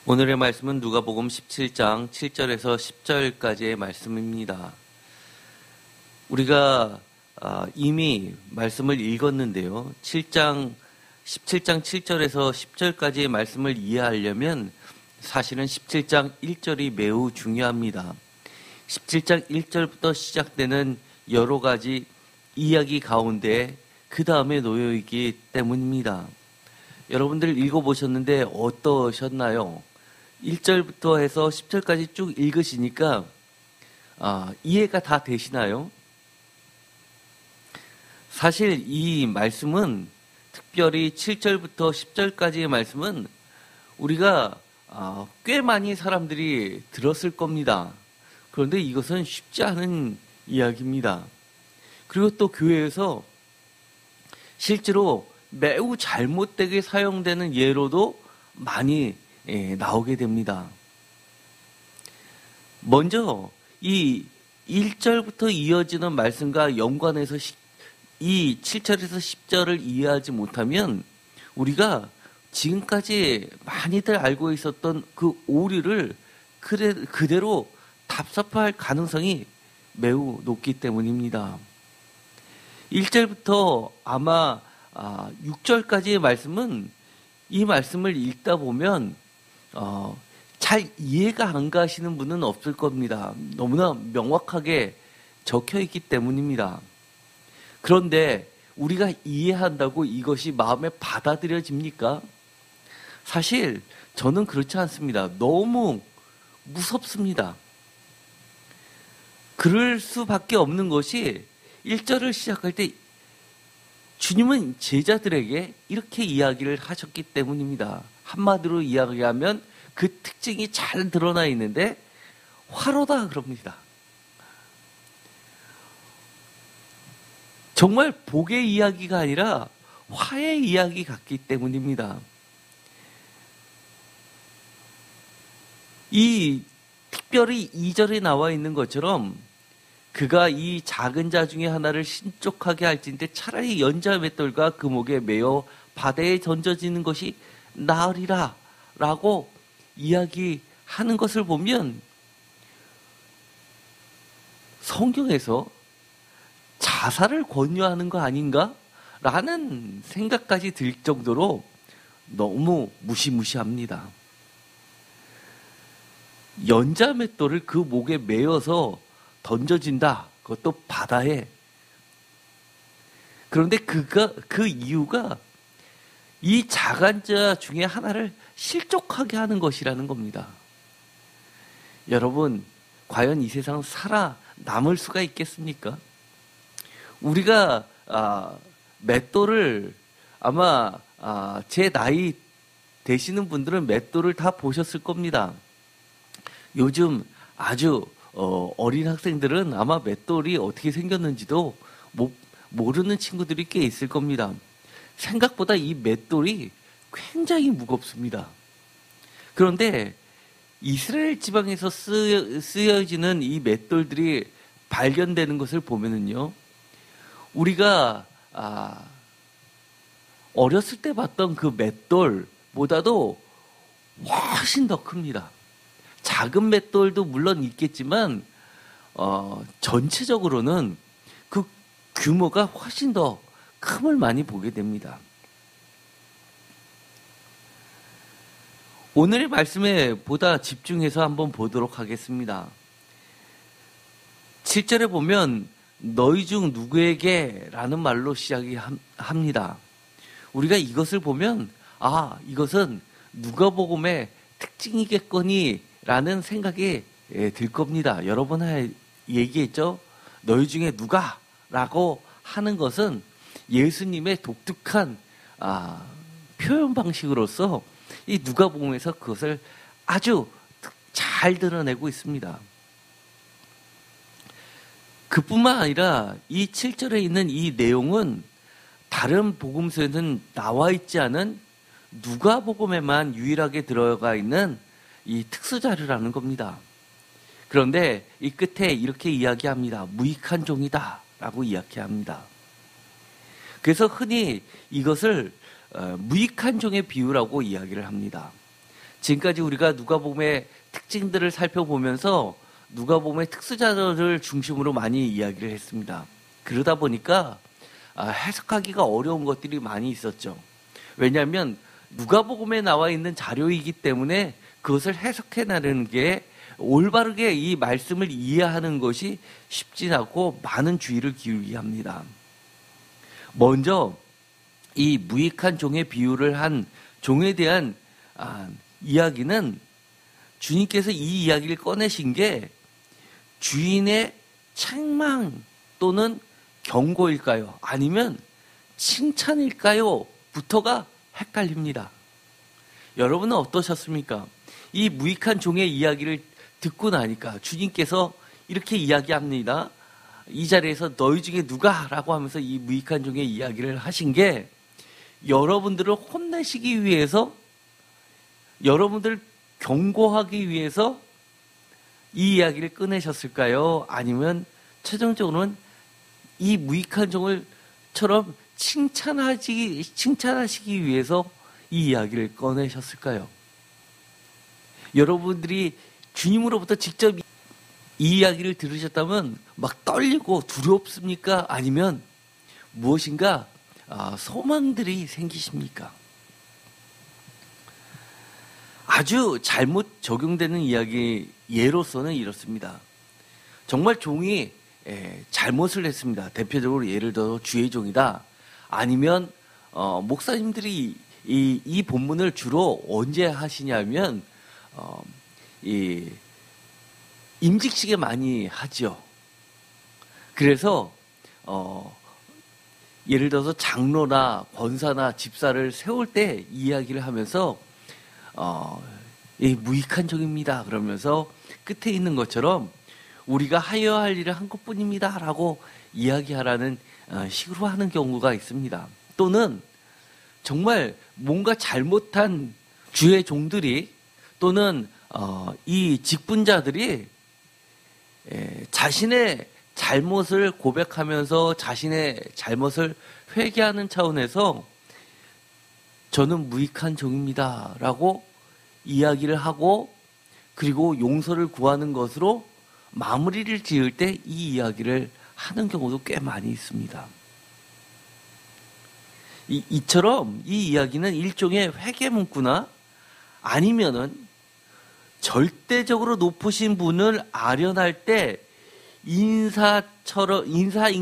오늘의 말씀은 누가복음 17장 7절에서 10절까지의 말씀입니다. 우리가 이미 말씀을 읽었는데요. 17장 7절에서 10절까지의 말씀을 이해하려면 사실은 17장 1절이 매우 중요합니다. 17장 1절부터 시작되는 여러 가지 이야기 가운데 그 다음에 놓여있기 때문입니다. 여러분들 읽어보셨는데 어떠셨나요? 1절부터 해서 10절까지 쭉 읽으시니까 이해가 다 되시나요? 사실 이 말씀은 특별히 7절부터 10절까지의 말씀은 우리가 꽤 많이 사람들이 들었을 겁니다. 그런데 이것은 쉽지 않은 이야기입니다. 그리고 또 교회에서 실제로 매우 잘못되게 사용되는 예로도 많이 나오게 됩니다. 먼저 이 1절부터 이어지는 말씀과 연관해서 이 7절에서 10절을 이해하지 못하면 우리가 지금까지 많이들 알고 있었던 그 오류를 그대로 답습할 가능성이 매우 높기 때문입니다. 1절부터 아마 6절까지의 말씀은 이 말씀을 읽다 보면 잘 이해가 안 가시는 분은 없을 겁니다. 너무나 명확하게 적혀 있기 때문입니다. 그런데 우리가 이해한다고 이것이 마음에 받아들여집니까? 사실 저는 그렇지 않습니다. 너무 무섭습니다. 그럴 수밖에 없는 것이 1절을 시작할 때 주님은 제자들에게 이렇게 이야기를 하셨기 때문입니다. 한마디로 이야기하면 그 특징이 잘 드러나 있는데 화로다 그럽니다. 정말 복의 이야기가 아니라 화의 이야기 같기 때문입니다. 이 특별히 2절에 나와 있는 것처럼 그가 이 작은 자 중에 하나를 신족하게 할진대 차라리 연자 맷돌과 그 목에 매어 바다에 던져지는 것이 나으리라 라고 이야기하는 것을 보면 성경에서 자살을 권유하는 거 아닌가? 라는 생각까지 들 정도로 너무 무시무시합니다. 연자 맷돌을 그 목에 매어서 던져진다. 그것도 바다에. 그런데 그 이유가 이 작은 자 중에 하나를 실족하게 하는 것이라는 겁니다. 여러분, 과연 이 세상 살아남을 수가 있겠습니까? 우리가 맷돌을 아마 제 나이 되시는 분들은 맷돌을 다 보셨을 겁니다. 요즘 아주 어린 학생들은 아마 맷돌이 어떻게 생겼는지도 모르는 친구들이 꽤 있을 겁니다. 생각보다 이 맷돌이 굉장히 무겁습니다. 그런데 이스라엘 지방에서 쓰여지는 이 맷돌들이 발견되는 것을 보면은요, 우리가 어렸을 때 봤던 그 맷돌보다도 훨씬 더 큽니다. 작은 맷돌도 물론 있겠지만 전체적으로는 그 규모가 훨씬 더 큼을 많이 보게 됩니다. 오늘의 말씀에 보다 집중해서 한번 보도록 하겠습니다. 7절에 보면 너희 중 누구에게 라는 말로 시작이 합니다. 우리가 이것을 보면 이것은 누가복음의 특징이겠거니 라는 생각이 들 겁니다. 여러 번 얘기했죠. 너희 중에 누가? 라고 하는 것은 예수님의 독특한 표현 방식으로서 이 누가복음에서 그것을 아주 잘 드러내고 있습니다. 그뿐만 아니라 이 7절에 있는 이 내용은 다른 복음서에는 나와 있지 않은 누가복음에만 유일하게 들어가 있는 이 특수자료라는 겁니다. 그런데 이 끝에 이렇게 이야기합니다. 무익한 종이다 라고 이야기합니다. 그래서 흔히 이것을 무익한 종의 비유라고 이야기를 합니다. 지금까지 우리가 누가복음의 특징들을 살펴보면서 누가복음의 특수자들을 중심으로 많이 이야기를 했습니다. 그러다 보니까 해석하기가 어려운 것들이 많이 있었죠. 왜냐하면 누가복음에 나와 있는 자료이기 때문에 그것을 해석해 나가는 게 올바르게 이 말씀을 이해하는 것이 쉽지 않고 많은 주의를 기울이게 합니다. 먼저 이 무익한 종의 비유를 한 종에 대한 이야기는 주님께서 이 이야기를 꺼내신 게 주인의 책망 또는 경고일까요? 아니면 칭찬일까요? 부터가 헷갈립니다. 여러분은 어떠셨습니까? 이 무익한 종의 이야기를 듣고 나니까 주님께서 이렇게 이야기합니다. 이 자리에서 너희 중에 누가? 라고 하면서 이 무익한 종의 이야기를 하신 게 여러분들을 혼내시기 위해서, 여러분들을 경고하기 위해서 이 이야기를 꺼내셨을까요? 아니면 최종적으로는 이 무익한 종을처럼 칭찬하시기 위해서 이 이야기를 꺼내셨을까요? 여러분들이 주님으로부터 직접 이 이야기를 들으셨다면 막 떨리고 두렵습니까? 아니면 무엇인가 소망들이 생기십니까? 아주 잘못 적용되는 이야기 예로서는 이렇습니다. 정말 종이 잘못을 했습니다. 대표적으로 예를 들어 주의 종이다. 아니면 목사님들이 이 본문을 주로 언제 하시냐면 이 임직식에 많이 하죠. 그래서 예를 들어서 장로나 권사나 집사를 세울 때 이야기를 하면서 무익한 종입니다. 그러면서 끝에 있는 것처럼 우리가 하여야 할 일을 한 것뿐입니다. 라고 이야기하라는 식으로 하는 경우가 있습니다. 또는 정말 뭔가 잘못한 주의 종들이 또는 이 직분자들이 자신의 잘못을 고백하면서 자신의 잘못을 회개하는 차원에서 저는 무익한 종입니다. 라고 이야기를 하고 그리고 용서를 구하는 것으로 마무리를 지을 때 이 이야기를 하는 경우도 꽤 많이 있습니다. 이처럼 이 이야기는 일종의 회개 문구나 아니면은 절대적으로 높으신 분을 아련할 때 인사인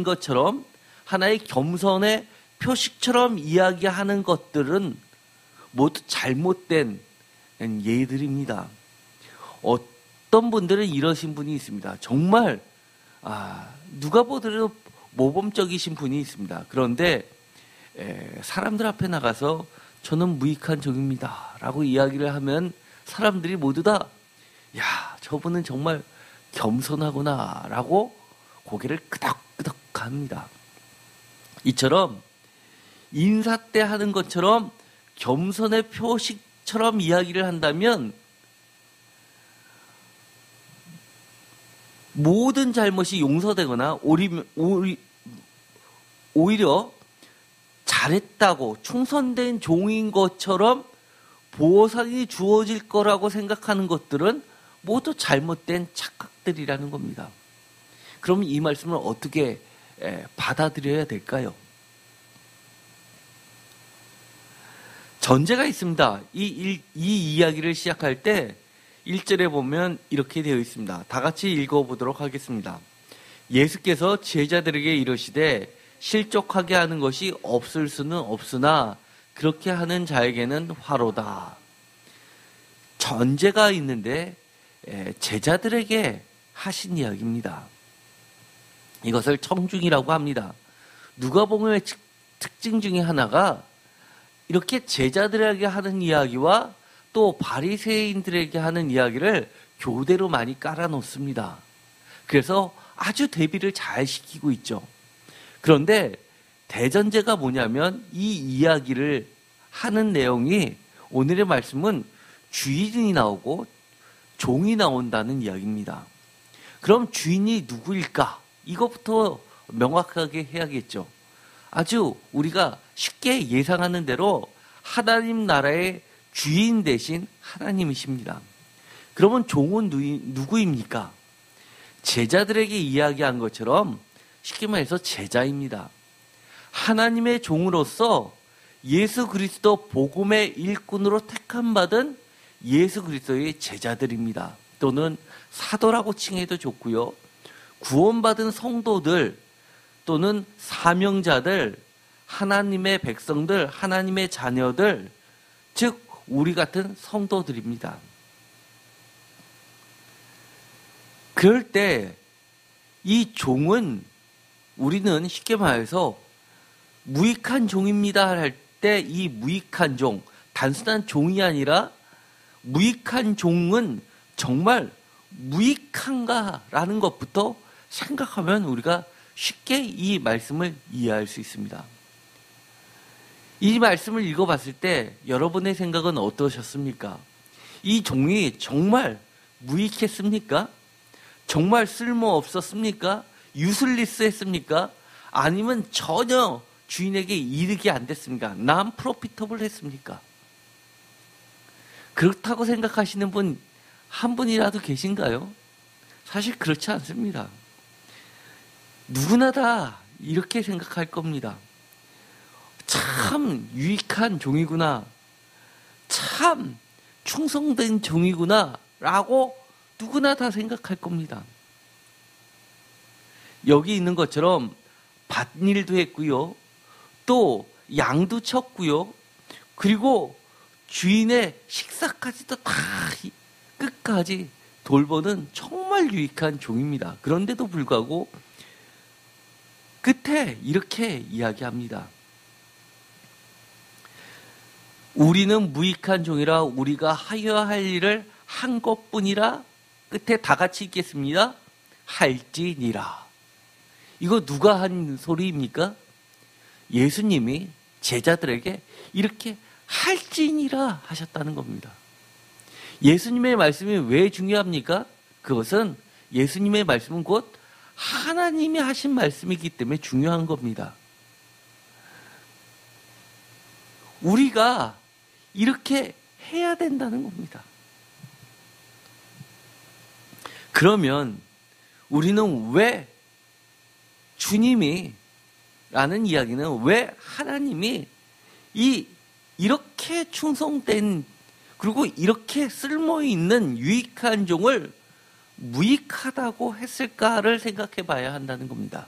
것처럼 하나의 겸손의 표식처럼 이야기하는 것들은 모두 잘못된 예들입니다. 어떤 분들은 이러신 분이 있습니다. 정말 누가 보더라도 모범적이신 분이 있습니다. 그런데 사람들 앞에 나가서 저는 무익한 종입니다. 라고 이야기를 하면 사람들이 모두 다 야, 저분은 정말 겸손하구나 라고 고개를 끄덕끄덕 합니다. 이처럼 인사 때 하는 것처럼 겸손의 표식처럼 이야기를 한다면 모든 잘못이 용서되거나 오히려 잘했다고 충성된 종인 것처럼 보상이 주어질 거라고 생각하는 것들은 모두 잘못된 착각들이라는 겁니다. 그럼 이 말씀을 어떻게 받아들여야 될까요? 전제가 있습니다. 이 이야기를 시작할 때 1절에 보면 이렇게 되어 있습니다. 다 같이 읽어보도록 하겠습니다. 예수께서 제자들에게 이르시되 실족하게 하는 것이 없을 수는 없으나 그렇게 하는 자에게는 화로다. 전제가 있는데 제자들에게 하신 이야기입니다. 이것을 청중이라고 합니다. 누가복음의 특징 중에 하나가 이렇게 제자들에게 하는 이야기와 또 바리새인들에게 하는 이야기를 교대로 많이 깔아놓습니다. 그래서 아주 대비를 잘 시키고 있죠. 그런데 대전제가 뭐냐면 이 이야기를 하는 내용이 오늘의 말씀은 주인이 나오고 종이 나온다는 이야기입니다. 그럼 주인이 누구일까? 이것부터 명확하게 해야겠죠. 아주 우리가 쉽게 예상하는 대로 하나님 나라의 주인 대신 하나님이십니다. 그러면 종은 누구입니까? 제자들에게 이야기한 것처럼 쉽게 말해서 제자입니다. 하나님의 종으로서 예수 그리스도 복음의 일꾼으로 택함받은 예수 그리스도의 제자들입니다. 또는 사도라고 칭해도 좋고요. 구원받은 성도들 또는 사명자들, 하나님의 백성들, 하나님의 자녀들, 즉 우리 같은 성도들입니다. 그럴 때 이 종은 우리는 쉽게 말해서 무익한 종입니다 할 때 이 무익한 종, 단순한 종이 아니라 무익한 종은 정말 무익한가라는 것부터 생각하면 우리가 쉽게 이 말씀을 이해할 수 있습니다. 이 말씀을 읽어봤을 때 여러분의 생각은 어떠셨습니까? 이 종이 정말 무익했습니까? 정말 쓸모없었습니까? 유슬리스 했습니까? 아니면 전혀 주인에게 이득이 안 됐습니까? 난 프로피터블 했습니까? 그렇다고 생각하시는 분 한 분이라도 계신가요? 사실 그렇지 않습니다. 누구나 다 이렇게 생각할 겁니다. 참 유익한 종이구나. 참 충성된 종이구나. 라고 누구나 다 생각할 겁니다. 여기 있는 것처럼 밭일도 했고요. 또 양도 쳤고요. 그리고 주인의 식사까지도 다 끝까지 돌보는 정말 유익한 종입니다. 그런데도 불구하고 끝에 이렇게 이야기합니다. 우리는 무익한 종이라 우리가 하여야 할 일을 한 것뿐이라 끝에 다 같이 읽겠습니다. 할지니라. 이거 누가 한 소리입니까? 예수님이 제자들에게 이렇게 할지니라 하셨다는 겁니다. 예수님의 말씀이 왜 중요합니까? 그것은 예수님의 말씀은 곧 하나님이 하신 말씀이기 때문에 중요한 겁니다. 우리가 이렇게 해야 된다는 겁니다. 그러면 우리는 왜 주님이 라는 이야기는 왜 하나님이 이렇게 충성된 그리고 이렇게 쓸모있는 유익한 종을 무익하다고 했을까를 생각해 봐야 한다는 겁니다.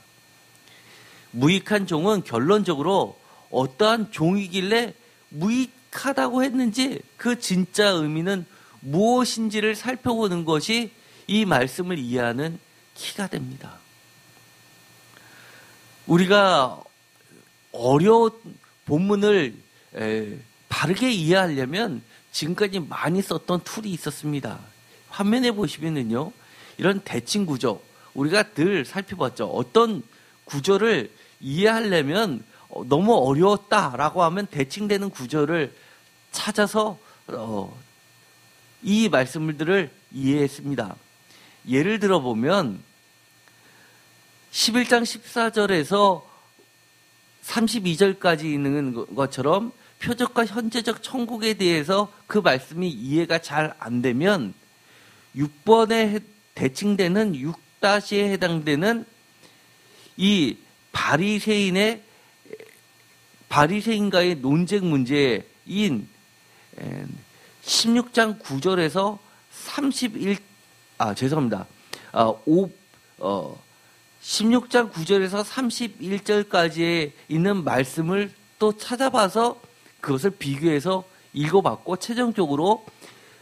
무익한 종은 결론적으로 어떠한 종이길래 무익하다고 했는지 그 진짜 의미는 무엇인지를 살펴보는 것이 이 말씀을 이해하는 키가 됩니다. 우리가 어려운 본문을 바르게 이해하려면 지금까지 많이 썼던 툴이 있었습니다. 화면에 보시면은요, 이런 대칭 구조, 우리가 늘 살펴봤죠. 어떤 구조를 이해하려면 너무 어려웠다라고 하면 대칭되는 구조를 찾아서 이 말씀들을 이해했습니다. 예를 들어보면 11장 14절에서 32절까지 있는 것처럼 표적과 현재적 천국에 대해서 그 말씀이 이해가 잘 안 되면 6번에 대칭되는 6-에 해당되는 이 바리새인과의 논쟁 문제인 16장 9절에서 16장 9절에서 31절까지에 있는 말씀을 또 찾아봐서 그것을 비교해서 읽어봤고 최종적으로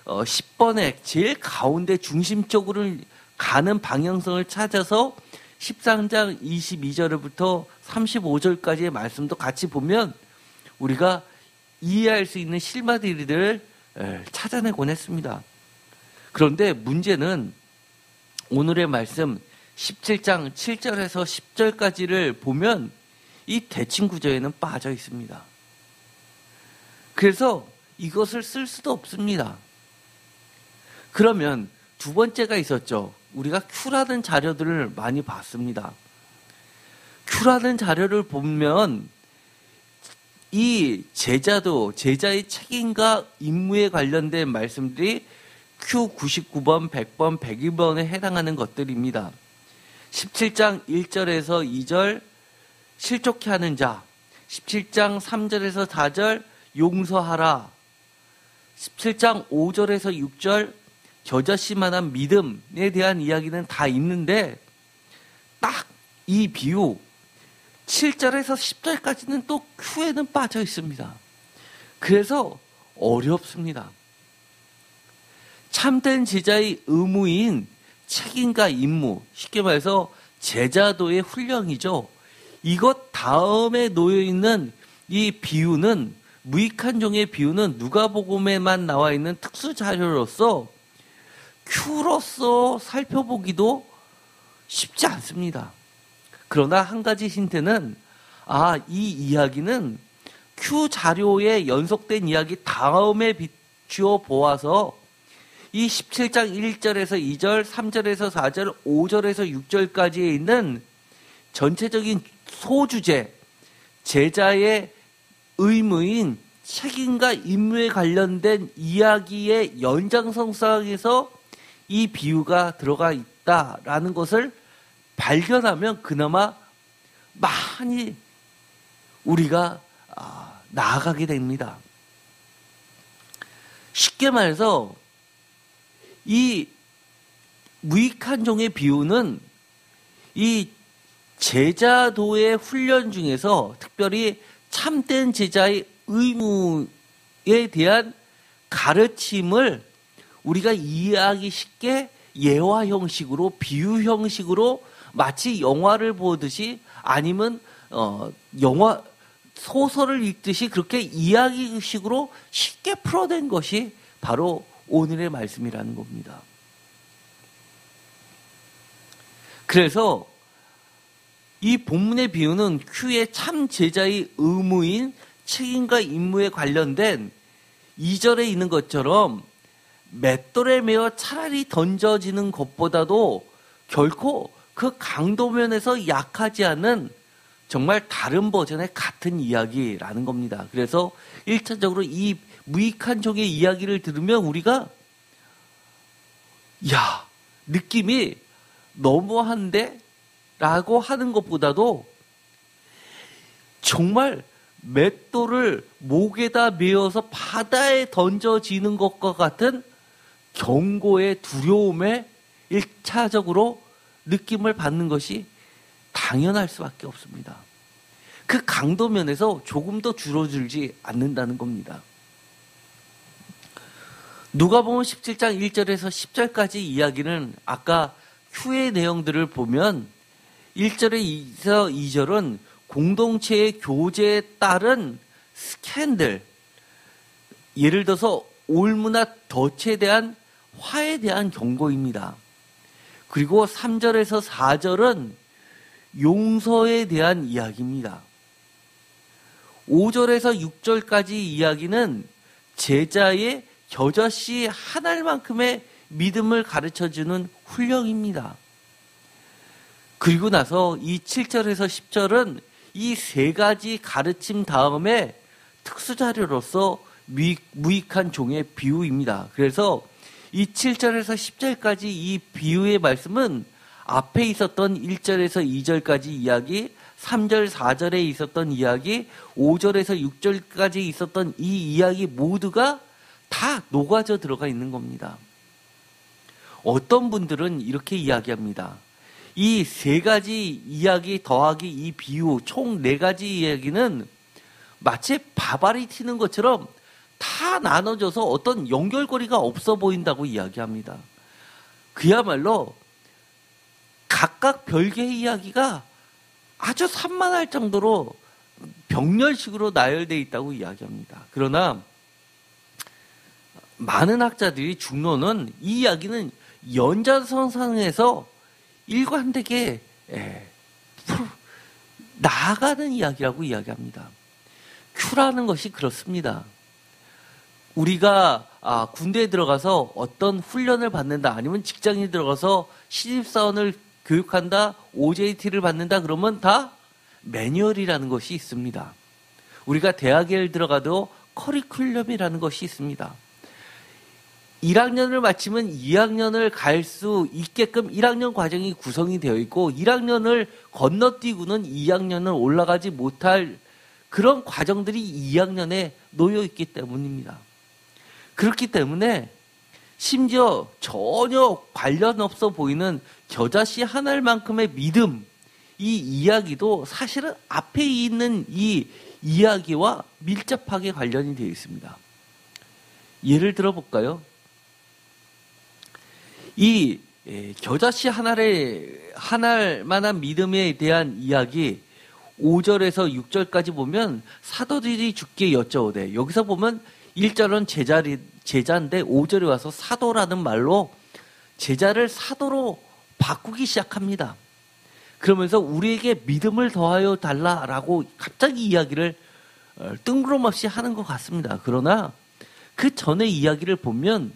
10번에 제일 가운데 중심적으로 가는 방향성을 찾아서 13장 22절부터 35절까지의 말씀도 같이 보면 우리가 이해할 수 있는 실마리들을 찾아내곤 했습니다. 그런데 문제는 오늘의 말씀 17장 7절에서 10절까지를 보면 이 대칭 구조에는 빠져 있습니다. 그래서 이것을 쓸 수도 없습니다. 그러면 두 번째가 있었죠. 우리가 큐라는 자료들을 많이 봤습니다. 큐라는 자료를 보면 이 제자의 책임과 임무에 관련된 말씀들이 Q99번, 100번, 101번에 해당하는 것들입니다. 17장 1절에서 2절 실족해 하는 자, 17장 3절에서 4절 용서하라, 17장 5절에서 6절 겨자씨만한 믿음에 대한 이야기는 다 있는데 딱 이 비유 7절에서 10절까지는 또 Q에는 빠져 있습니다. 그래서 어렵습니다. 참된 제자의 의무인 책임과 임무, 쉽게 말해서 제자도의 훈련이죠. 이것 다음에 놓여있는 이 비유는, 무익한 종의 비유는 누가복음에만 나와 있는 특수 자료로서 Q로서 살펴보기도 쉽지 않습니다. 그러나 한 가지 힌트는, 이 이야기는 Q 자료에 연속된 이야기 다음에 비추어 보아서 이 17장 1절에서 2절, 3절에서 4절, 5절에서 6절까지에 있는 전체적인 소주제, 제자의 의무인 책임과 임무에 관련된 이야기의 연장선상에서 이 비유가 들어가 있다라는 것을 발견하면 그나마 많이 우리가 나아가게 됩니다. 쉽게 말해서 이 무익한 종의 비유는 이 제자도의 훈련 중에서 특별히 참된 제자의 의무에 대한 가르침을 우리가 이해하기 쉽게 예화 형식으로, 비유 형식으로 마치 영화를 보듯이 아니면 영화 소설을 읽듯이 그렇게 이야기식으로 쉽게 풀어낸 것이 바로 오늘의 말씀이라는 겁니다. 그래서 이 본문의 비유는 Q의 참 제자의 의무인 책임과 임무에 관련된 2절에 있는 것처럼 맷돌에 매어 차라리 던져지는 것보다도 결코 그 강도면에서 약하지 않은 정말 다른 버전의 같은 이야기라는 겁니다. 그래서 1차적으로 이 무익한 종의 이야기를 들으면 우리가 느낌이 너무한데? 라고 하는 것보다도 정말 맷돌을 목에다 메어서 바다에 던져지는 것과 같은 경고의 두려움에 1차적으로 느낌을 받는 것이 당연할 수밖에 없습니다. 그 강도면에서 조금 더 줄어들지 않는다는 겁니다. 누가복음 17장 1절에서 10절까지 이야기는 아까 Q의 내용들을 보면 1절에서 2절은 공동체의 교제에 따른 스캔들, 예를 들어서 올무나 덫에 대한 화에 대한 경고입니다. 그리고 3절에서 4절은 용서에 대한 이야기입니다. 5절에서 6절까지 이야기는 제자의 겨자씨 한 알만큼의 믿음을 가르쳐주는 훈령입니다. 그리고 나서 이 7절에서 10절은 이 세 가지 가르침 다음에 특수자료로서 무익한 종의 비유입니다. 그래서 이 7절에서 10절까지 이 비유의 말씀은 앞에 있었던 1절에서 2절까지 이야기, 3절, 4절에 있었던 이야기, 5절에서 6절까지 있었던 이 이야기 모두가 다 녹아져 들어가 있는 겁니다. 어떤 분들은 이렇게 이야기합니다. 이 세 가지 이야기 더하기 이 비유, 총 네 가지 이야기는 마치 바바리 튀는 것처럼 다 나눠져서 어떤 연결고리가 없어 보인다고 이야기합니다. 그야말로 각각 별개의 이야기가 아주 산만할 정도로 병렬식으로 나열되어 있다고 이야기합니다. 그러나 많은 학자들이 중론은 이 이야기는 연장선상에서 일관되게 나아가는 이야기라고 이야기합니다. Q라는 것이 그렇습니다. 우리가 군대에 들어가서 어떤 훈련을 받는다, 아니면 직장에 들어가서 신입사원을 교육한다, OJT를 받는다, 그러면 다 매뉴얼이라는 것이 있습니다. 우리가 대학에 들어가도 커리큘럼이라는 것이 있습니다. 1학년을 마치면 2학년을 갈 수 있게끔 1학년 과정이 구성이 되어 있고 1학년을 건너뛰고는 2학년을 올라가지 못할 그런 과정들이 2학년에 놓여 있기 때문입니다. 그렇기 때문에 심지어 전혀 관련 없어 보이는 겨자씨 한 알만큼의 믿음, 이 이야기도 사실은 앞에 있는 이 이야기와 밀접하게 관련이 되어 있습니다. 예를 들어볼까요? 이 겨자씨 한 알만한 믿음에 대한 이야기 5절에서 6절까지 보면 사도들이 주께 여쭤오되, 여기서 보면 1절은 제자인데 5절에 와서 사도라는 말로 제자를 사도로 바꾸기 시작합니다. 그러면서 우리에게 믿음을 더하여 달라라고 갑자기 이야기를 뜬구름없이 하는 것 같습니다. 그러나 그 전의 이야기를 보면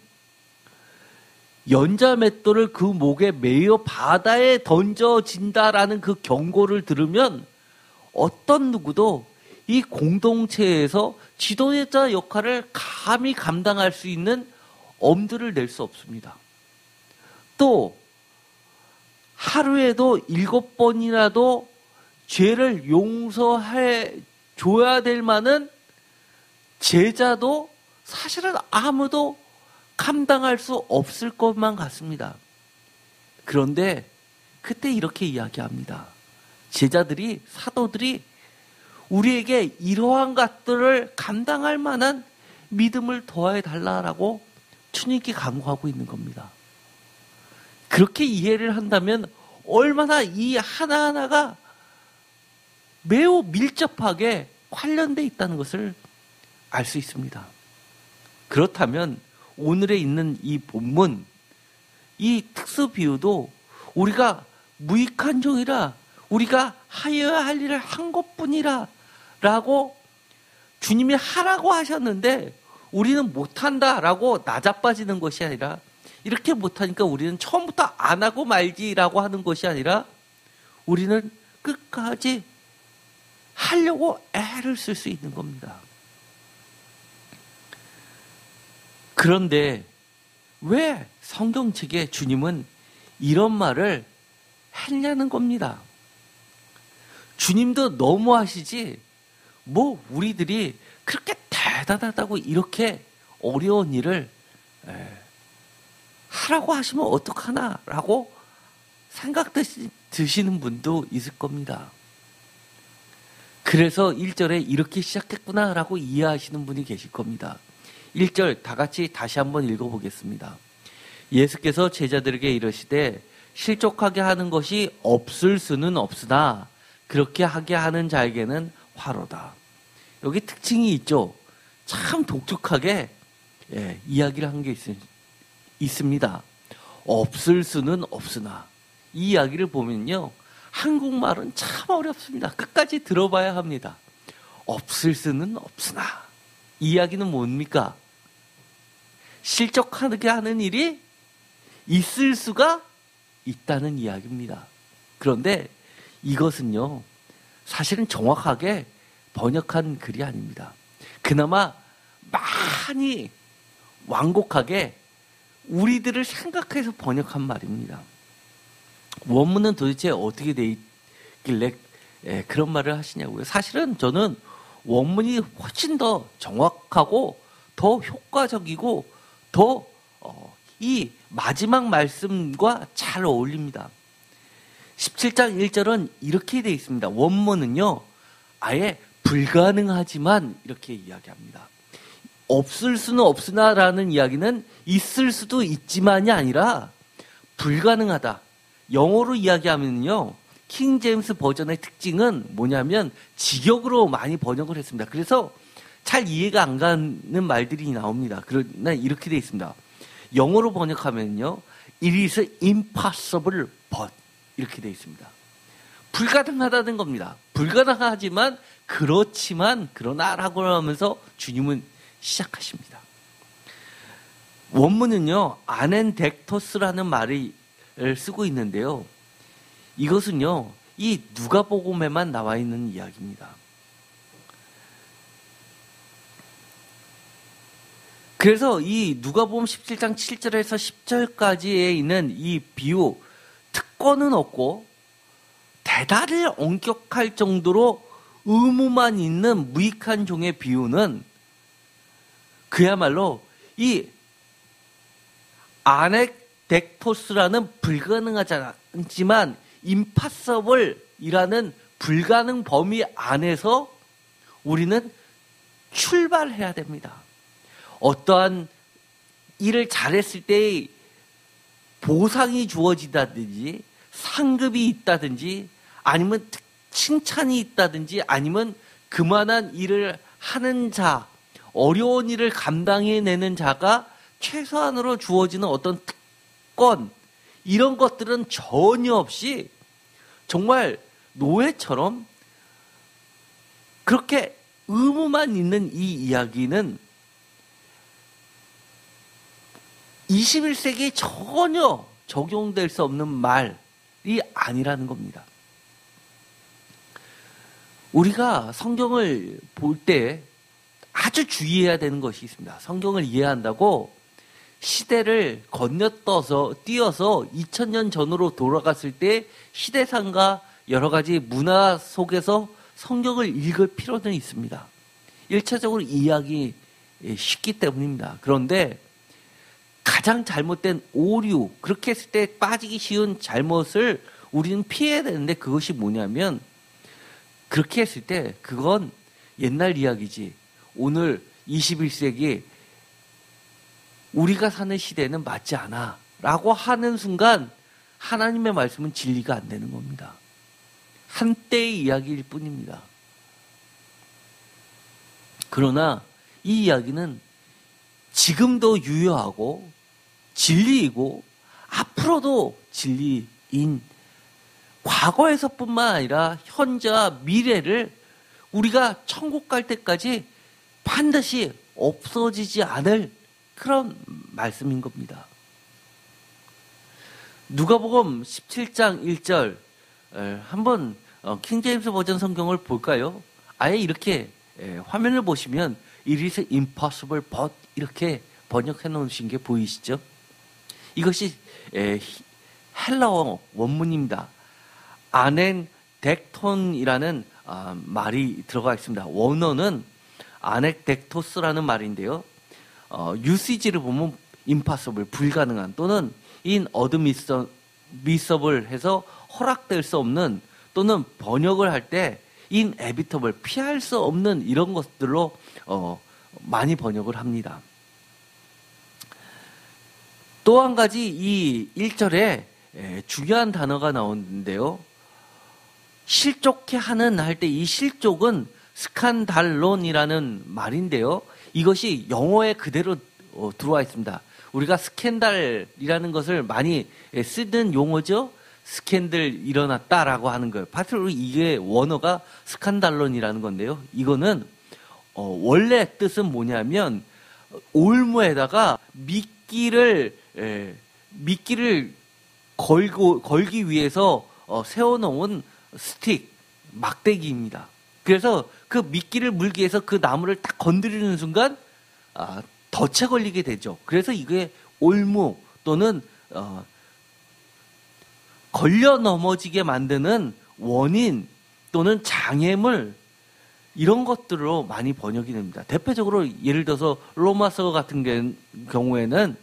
연자맷돌을 그 목에 매여 바다에 던져진다라는 그 경고를 들으면 어떤 누구도 이 공동체에서 지도자 역할을 감히 감당할 수 있는 엄두를 낼 수 없습니다. 또 하루에도 7번이라도 죄를 용서해 줘야 될 만한 제자도 사실은 아무도 감당할 수 없을 것만 같습니다. 그런데 그때 이렇게 이야기합니다. 제자들이, 사도들이 우리에게 이러한 것들을 감당할 만한 믿음을 더해 달라라고 주님께 간구하고 있는 겁니다. 그렇게 이해를 한다면 얼마나 이 하나하나가 매우 밀접하게 관련되어 있다는 것을 알 수 있습니다. 그렇다면 오늘에 있는 이 본문, 이 특수 비유도 우리가 무익한 종이라, 우리가 하여야 할 일을 한 것뿐이라 라고 주님이 하라고 하셨는데 우리는 못한다라고 나자빠지는 것이 아니라, 이렇게 못하니까 우리는 처음부터 안 하고 말지라고 하는 것이 아니라 우리는 끝까지 하려고 애를 쓸 수 있는 겁니다. 그런데 왜 성경책에 주님은 이런 말을 했냐는 겁니다. 주님도 너무하시지, 뭐 우리들이 그렇게 대단하다고 이렇게 어려운 일을 하라고 하시면 어떡하나라고 생각 드시는 분도 있을 겁니다. 그래서 1절에 이렇게 시작했구나라고 이해하시는 분이 계실 겁니다. 1절 다 같이 다시 한번 읽어보겠습니다. 예수께서 제자들에게 이르시되 실족하게 하는 것이 없을 수는 없으나 그렇게 하게 하는 자에게는 화로다. 여기 특징이 있죠. 참 독특하게 이야기를 한 게 있습니다. 없을 수는 없으나, 이 이야기를 보면요, 한국말은 참 어렵습니다. 끝까지 들어봐야 합니다. 없을 수는 없으나, 이 이야기는 뭡니까? 실족하게 하는 일이 있을 수가 있다는 이야기입니다. 그런데 이것은요, 사실은 정확하게 번역한 글이 아닙니다. 그나마 많이 완곡하게 우리들을 생각해서 번역한 말입니다. 원문은 도대체 어떻게 돼 있길래 그런 말을 하시냐고요. 사실은 저는 원문이 훨씬 더 정확하고 더 효과적이고 더 이 마지막 말씀과 잘 어울립니다. 17장 1절은 이렇게 되어 있습니다. 원문은요, 아예 불가능하지만 이렇게 이야기합니다. 없을 수는 없으나라는 이야기는 있을 수도 있지만이 아니라 불가능하다. 영어로 이야기하면요, 킹 제임스 버전의 특징은 뭐냐면 직역으로 많이 번역을 했습니다. 그래서 잘 이해가 안 가는 말들이 나옵니다. 그러나 이렇게 되어 있습니다. 영어로 번역하면요, it is impossible but 이렇게 되어 있습니다. 불가능하다는 겁니다. 불가능하지만 그렇지만 그러나라고 하면서 주님은 시작하십니다. 원문은요, 아넨덱토스라는 말을 쓰고 있는데요, 이것은요, 이 누가복음에만 나와 있는 이야기입니다. 그래서 이 누가복음 17장 7절에서 10절까지에 있는 이 비유, 특권은 없고 대단히 엄격할 정도로 의무만 있는 무익한 종의 비유는 그야말로 이 아넥덱토스라는 불가능하지만 임파서블이라는 불가능 범위 안에서 우리는 출발해야 됩니다. 어떠한 일을 잘했을 때 보상이 주어지다든지 상급이 있다든지 아니면 칭찬이 있다든지 아니면 그만한 일을 하는 자, 어려운 일을 감당해내는 자가 최소한으로 주어지는 어떤 특권, 이런 것들은 전혀 없이 정말 노예처럼 그렇게 의무만 있는 이 이야기는 21세기에 전혀 적용될 수 없는 말이 아니라는 겁니다. 우리가 성경을 볼 때 아주 주의해야 되는 것이 있습니다. 성경을 이해한다고 시대를 뛰어서 2000년 전으로 돌아갔을 때 시대상과 여러 가지 문화 속에서 성경을 읽을 필요는 있습니다. 1차적으로 이해하기 쉽기 때문입니다. 그런데 가장 잘못된 오류, 그렇게 했을 때 빠지기 쉬운 잘못을 우리는 피해야 되는데 그것이 뭐냐면 그렇게 했을 때 그건 옛날 이야기지. 오늘 21세기 우리가 사는 시대는 맞지 않아 라고 하는 순간 하나님의 말씀은 진리가 안 되는 겁니다. 한때의 이야기일 뿐입니다. 그러나 이 이야기는 지금도 유효하고 진리이고 앞으로도 진리인 과거에서뿐만 아니라 현재와 미래를 우리가 천국 갈 때까지 반드시 없어지지 않을 그런 말씀인 겁니다. 누가복음 17장 1절 한번 킹제임스 버전 성경을 볼까요? 아예 이렇게 화면을 보시면 It is impossible but 이렇게 번역해 놓으신 게 보이시죠? 이것이 헬라어 원문입니다. 아넨덱톤이라는 말이 들어가 있습니다. 원어는 아넥덱토스라는 말인데요. 유시지를 보면 impossible, 불가능한 또는 inadmissible 해서 허락될 수 없는 또는 번역을 할 때 inevitable, 피할 수 없는 이런 것들로 많이 번역을 합니다. 또 한 가지 이 1절에 중요한 단어가 나오는데요. 실족해 하는 할 때 이 실족은 스칸달론이라는 말인데요. 이것이 영어에 그대로 들어와 있습니다. 우리가 스캔달이라는 것을 많이 쓰는 용어죠. 스캔들 일어났다라고 하는 거예요. 파트로 이게 원어가 스칸달론이라는 건데요. 이거는 원래 뜻은 뭐냐면 올무에다가 미끼를 걸기 위해서 세워놓은 스틱, 막대기입니다. 그래서 그 미끼를 물기 위해서 그 나무를 딱 건드리는 순간 덫에 걸리게 되죠. 그래서 이게 올무 또는 걸려 넘어지게 만드는 원인 또는 장애물 이런 것들로 많이 번역이 됩니다. 대표적으로 예를 들어서 로마서 같은 경우에는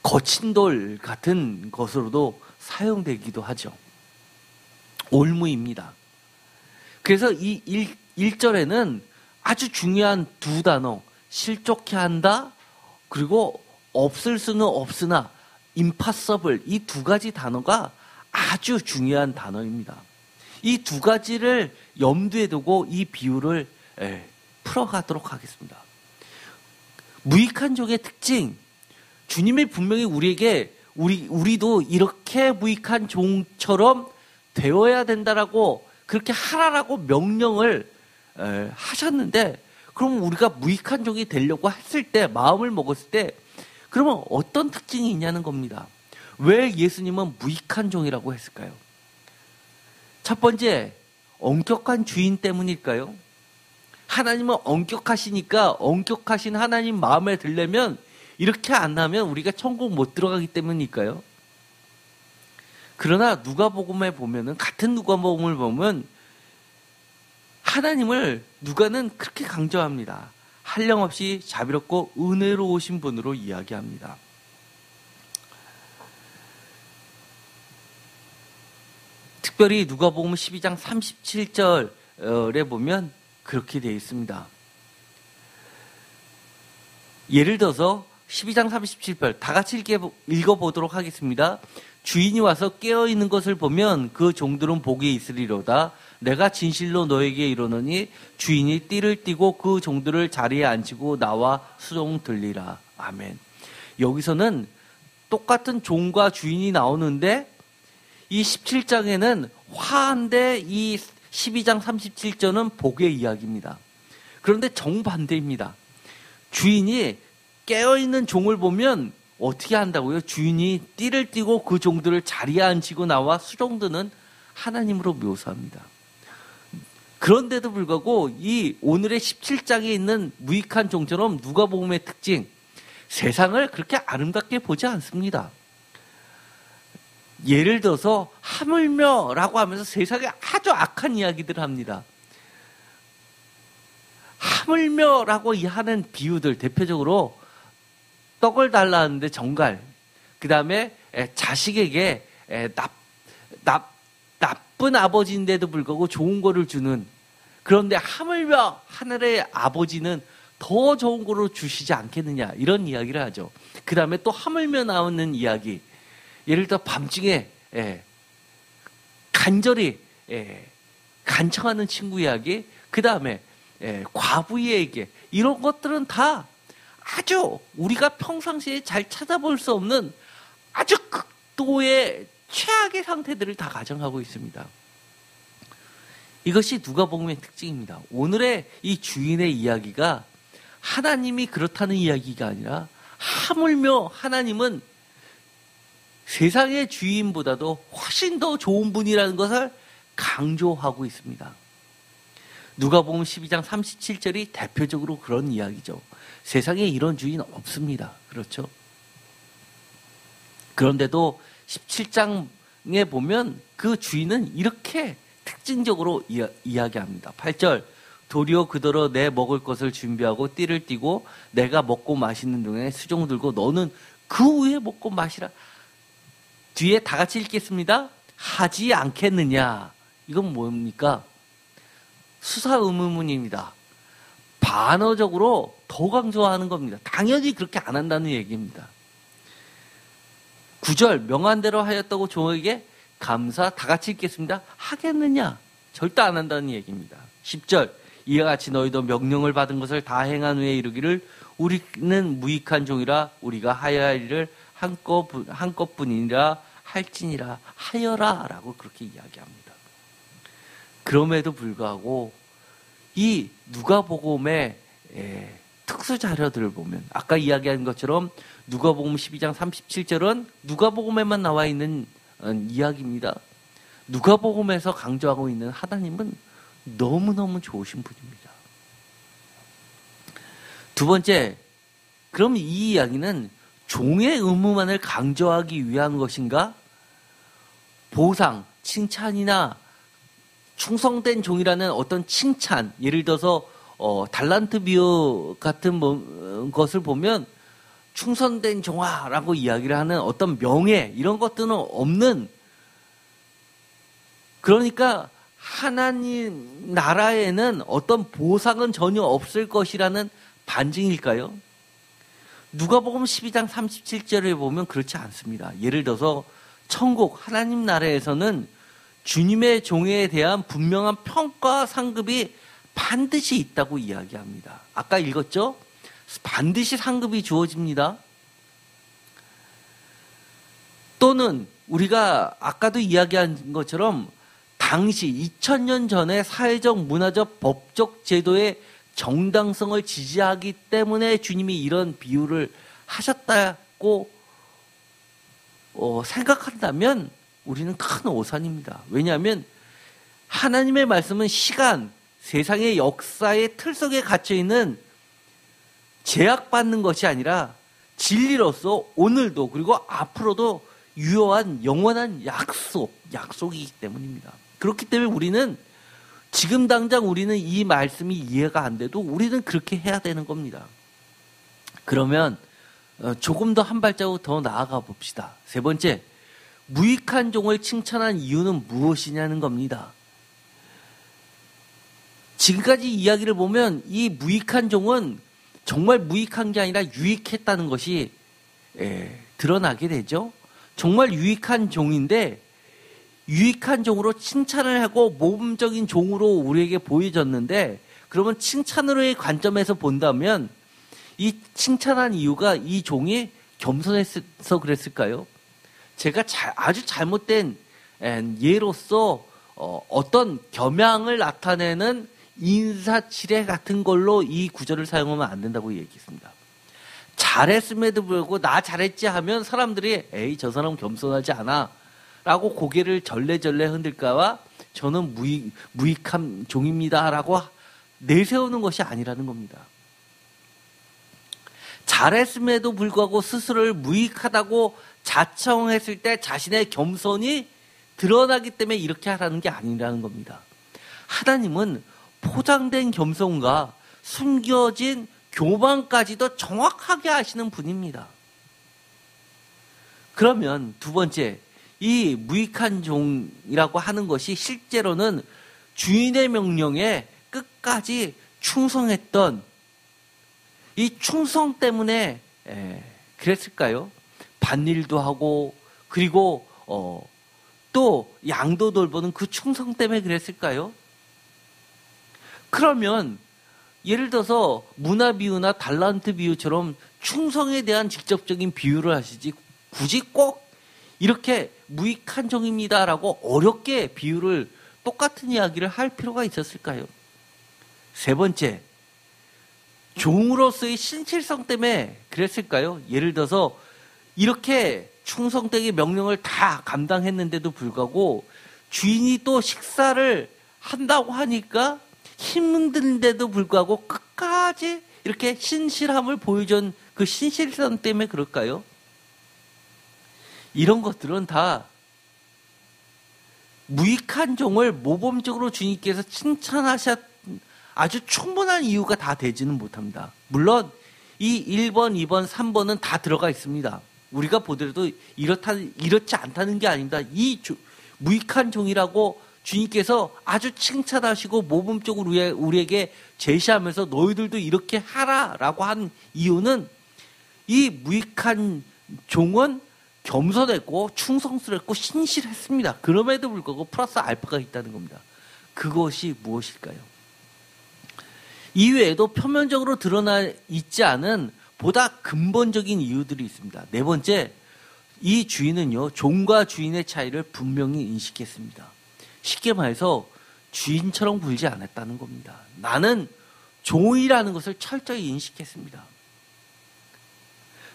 거친 돌 같은 것으로도 사용되기도 하죠. 올무입니다. 그래서 이 1절에는 아주 중요한 두 단어, 실족해 한다, 그리고 없을 수는 없으나, impossible, 이 두 가지 단어가 아주 중요한 단어입니다. 이 두 가지를 염두에 두고 이 비유를 풀어가도록 하겠습니다. 무익한 종의 특징, 주님이 분명히 우리에게 우리도 이렇게 무익한 종처럼 되어야 된다라고 그렇게 하라라고 명령을 하셨는데 그럼 우리가 무익한 종이 되려고 했을 때 마음을 먹었을 때 그러면 어떤 특징이 있냐는 겁니다. 왜 예수님은 무익한 종이라고 했을까요? 첫 번째, 엄격한 주인 때문일까요? 하나님은 엄격하시니까 엄격하신 하나님 마음에 들려면 이렇게 안 하면 우리가 천국 못 들어가기 때문이니까요. 그러나 누가복음에 보면은, 같은 누가복음을 보면 하나님을 누가는 그렇게 강조합니다. 한량없이 자비롭고 은혜로우신 분으로 이야기합니다. 특별히 누가복음 12장 37절에 보면 그렇게 되어 있습니다. 예를 들어서 12장 37절 다 같이 읽어보도록 하겠습니다. 주인이 와서 깨어있는 것을 보면 그 종들은 복이 있으리로다. 내가 진실로 너에게 이르노니 주인이 띠를 띠고 그 종들을 자리에 앉히고 나와 수종 들리라. 아멘. 여기서는 똑같은 종과 주인이 나오는데 이 17장에는 화한데 이 12장 37절은 복의 이야기입니다. 그런데 정반대입니다. 주인이 깨어있는 종을 보면 어떻게 한다고요? 주인이 띠를 띠고 그 종들을 자리에 앉히고 나와 수종드는 하나님으로 묘사합니다. 그런데도 불구하고 이 오늘의 17장에 있는 무익한 종처럼 누가복음의 특징, 세상을 그렇게 아름답게 보지 않습니다. 예를 들어서 하물며라고 하면서 세상에 아주 악한 이야기들을 합니다. 하물며라고 하는 비유들, 대표적으로 떡을 달라는데 정갈, 그 다음에 자식에게 나쁜 아버지인데도 불구하고 좋은 거를 주는, 그런데 하물며 하늘의 아버지는 더 좋은 거를 주시지 않겠느냐, 이런 이야기를 하죠. 그 다음에 또 하물며 나오는 이야기, 예를 들어 밤중에 간절히 간청하는 친구 이야기, 그 다음에 과부의 얘기, 이런 것들은 다 아주 우리가 평상시에 잘 찾아볼 수 없는 아주 극도의 최악의 상태들을 다 가정하고 있습니다. 이것이 누가복음의 특징입니다. 오늘의 이 주인의 이야기가 하나님이 그렇다는 이야기가 아니라 하물며 하나님은 세상의 주인보다도 훨씬 더 좋은 분이라는 것을 강조하고 있습니다. 누가복음 12장 37절이 대표적으로 그런 이야기죠. 세상에 이런 주인 없습니다. 그렇죠? 그런데도 17장에 보면 그 주인은 이렇게 특징적으로 이야기합니다. 8절, 도리어 그더러 내 먹을 것을 준비하고 띠를 띠고 내가 먹고 마시는 중에 수종 들고 너는 그 후에 먹고 마시라. 뒤에 다 같이 읽겠습니다. 하지 않겠느냐. 이건 뭡니까? 수사 의문문입니다. 반어적으로 더 강조하는 겁니다. 당연히 그렇게 안 한다는 얘기입니다. 9절, 명한 대로 하였다고 종에게 감사, 다 같이 읽겠습니다. 하겠느냐? 절대 안 한다는 얘기입니다. 10절, 이와 같이 너희도 명령을 받은 것을 다 행한 후에 이르기를 우리는 무익한 종이라 우리가 하여야 할 일을 한것뿐이라 할지니라 하여라 라고 그렇게 이야기합니다. 그럼에도 불구하고 이 누가복음의 특수 자료들을 보면 아까 이야기한 것처럼 누가복음 12장 37절은 누가복음에만 나와 있는 이야기입니다. 누가복음에서 강조하고 있는 하나님은 너무너무 좋으신 분입니다. 두 번째, 그럼 이 이야기는 종의 의무만을 강조하기 위한 것인가? 보상, 칭찬이나 충성된 종이라는 어떤 칭찬, 예를 들어서 달란트 비유 같은 것을 보면 충성된 종아라고 이야기를 하는 어떤 명예, 이런 것들은 없는, 그러니까 하나님 나라에는 어떤 보상은 전혀 없을 것이라는 반증일까요? 누가복음 12장 37절에 보면 그렇지 않습니다. 예를 들어서 천국 하나님 나라에서는 주님의 종에 대한 분명한 평가 상급이 반드시 있다고 이야기합니다. 아까 읽었죠? 반드시 상급이 주어집니다. 또는 우리가 아까도 이야기한 것처럼 당시 2000년 전에 사회적, 문화적, 법적 제도의 정당성을 지지하기 때문에 주님이 이런 비유를 하셨다고 생각한다면 우리는 큰 오산입니다. 왜냐하면 하나님의 말씀은 시간, 세상의 역사의 틀 속에 갇혀 있는 제약받는 것이 아니라 진리로서 오늘도 그리고 앞으로도 유효한 영원한 약속이기 때문입니다. 그렇기 때문에 우리는 지금 당장 우리는 이 말씀이 이해가 안 돼도 우리는 그렇게 해야 되는 겁니다. 그러면 조금 더 한 발자국 더 나아가 봅시다. 세 번째, 무익한 종을 칭찬한 이유는 무엇이냐는 겁니다. 지금까지 이야기를 보면 이 무익한 종은 정말 무익한 게 아니라 유익했다는 것이 드러나게 되죠. 정말 유익한 종인데 유익한 종으로 칭찬을 하고 모범적인 종으로 우리에게 보여졌는데, 그러면 칭찬으로의 관점에서 본다면 이 칭찬한 이유가 이 종이 겸손해서 그랬을까요? 제가 아주 잘못된 예로서 어떤 겸양을 나타내는 인사치레 같은 걸로 이 구절을 사용하면 안 된다고 얘기했습니다. 잘했음에도 불구하고 나 잘했지 하면 사람들이 에이 저 사람 겸손하지 않아 라고 고개를 절레절레 흔들까봐 저는 무익한 종입니다 라고 내세우는 것이 아니라는 겁니다. 잘했음에도 불구하고 스스로를 무익하다고 자청했을 때 자신의 겸손이 드러나기 때문에 이렇게 하라는 게 아니라는 겁니다. 하나님은 포장된 겸손과 숨겨진 교만까지도 정확하게 아시는 분입니다. 그러면 두 번째, 이 무익한 종이라고 하는 것이 실제로는 주인의 명령에 끝까지 충성했던 이 충성 때문에 그랬을까요? 밭일도 하고 그리고 또 양도 돌보는 그 충성 때문에 그랬을까요? 그러면 예를 들어서 문화 비유나 달란트 비유처럼 충성에 대한 직접적인 비유를 하시지 굳이 꼭 이렇게 무익한 종입니다라고 어렵게 비유를 똑같은 이야기를 할 필요가 있었을까요? 세 번째, 종으로서의 신실성 때문에 그랬을까요? 예를 들어서 이렇게 충성되게 명령을 다 감당했는데도 불구하고 주인이 또 식사를 한다고 하니까 힘든데도 불구하고 끝까지 이렇게 신실함을 보여준 그 신실성 때문에 그럴까요? 이런 것들은 다 무익한 종을 모범적으로 주님께서 칭찬하셨 아주 충분한 이유가 다 되지는 못합니다. 물론 이 1번, 2번, 3번은 다 들어가 있습니다. 우리가 보더라도 이렇지 않다는 게 아닙니다. 이 무익한 종이라고 주님께서 아주 칭찬하시고 모범적으로 우리에게 제시하면서 너희들도 이렇게 하라라고 한 이유는 이 무익한 종은 겸손했고 충성스럽고 신실했습니다. 그럼에도 불구하고 플러스 알파가 있다는 겁니다. 그것이 무엇일까요? 이외에도 표면적으로 드러나 있지 않은 보다 근본적인 이유들이 있습니다. 네 번째, 이 주인은요, 종과 주인의 차이를 분명히 인식했습니다. 쉽게 말해서 주인처럼 굴지 않았다는 겁니다. 나는 종이라는 것을 철저히 인식했습니다.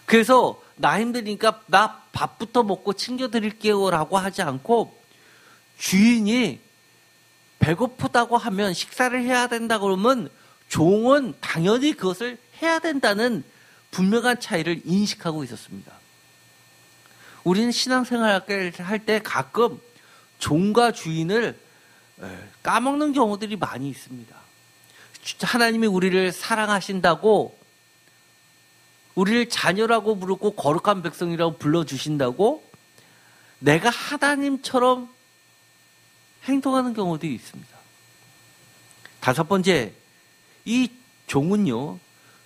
그래서 나 힘드니까 나 밥부터 먹고 챙겨드릴게요 라고 하지 않고 주인이 배고프다고 하면 식사를 해야 된다 그러면 종은 당연히 그것을 해야 된다는 분명한 차이를 인식하고 있었습니다. 우리는 신앙생활을 할 때 가끔 종과 주인을 까먹는 경우들이 많이 있습니다. 하나님이 우리를 사랑하신다고 우리를 자녀라고 부르고 거룩한 백성이라고 불러주신다고 내가 하나님처럼 행동하는 경우들이 있습니다. 다섯 번째, 이 종은요,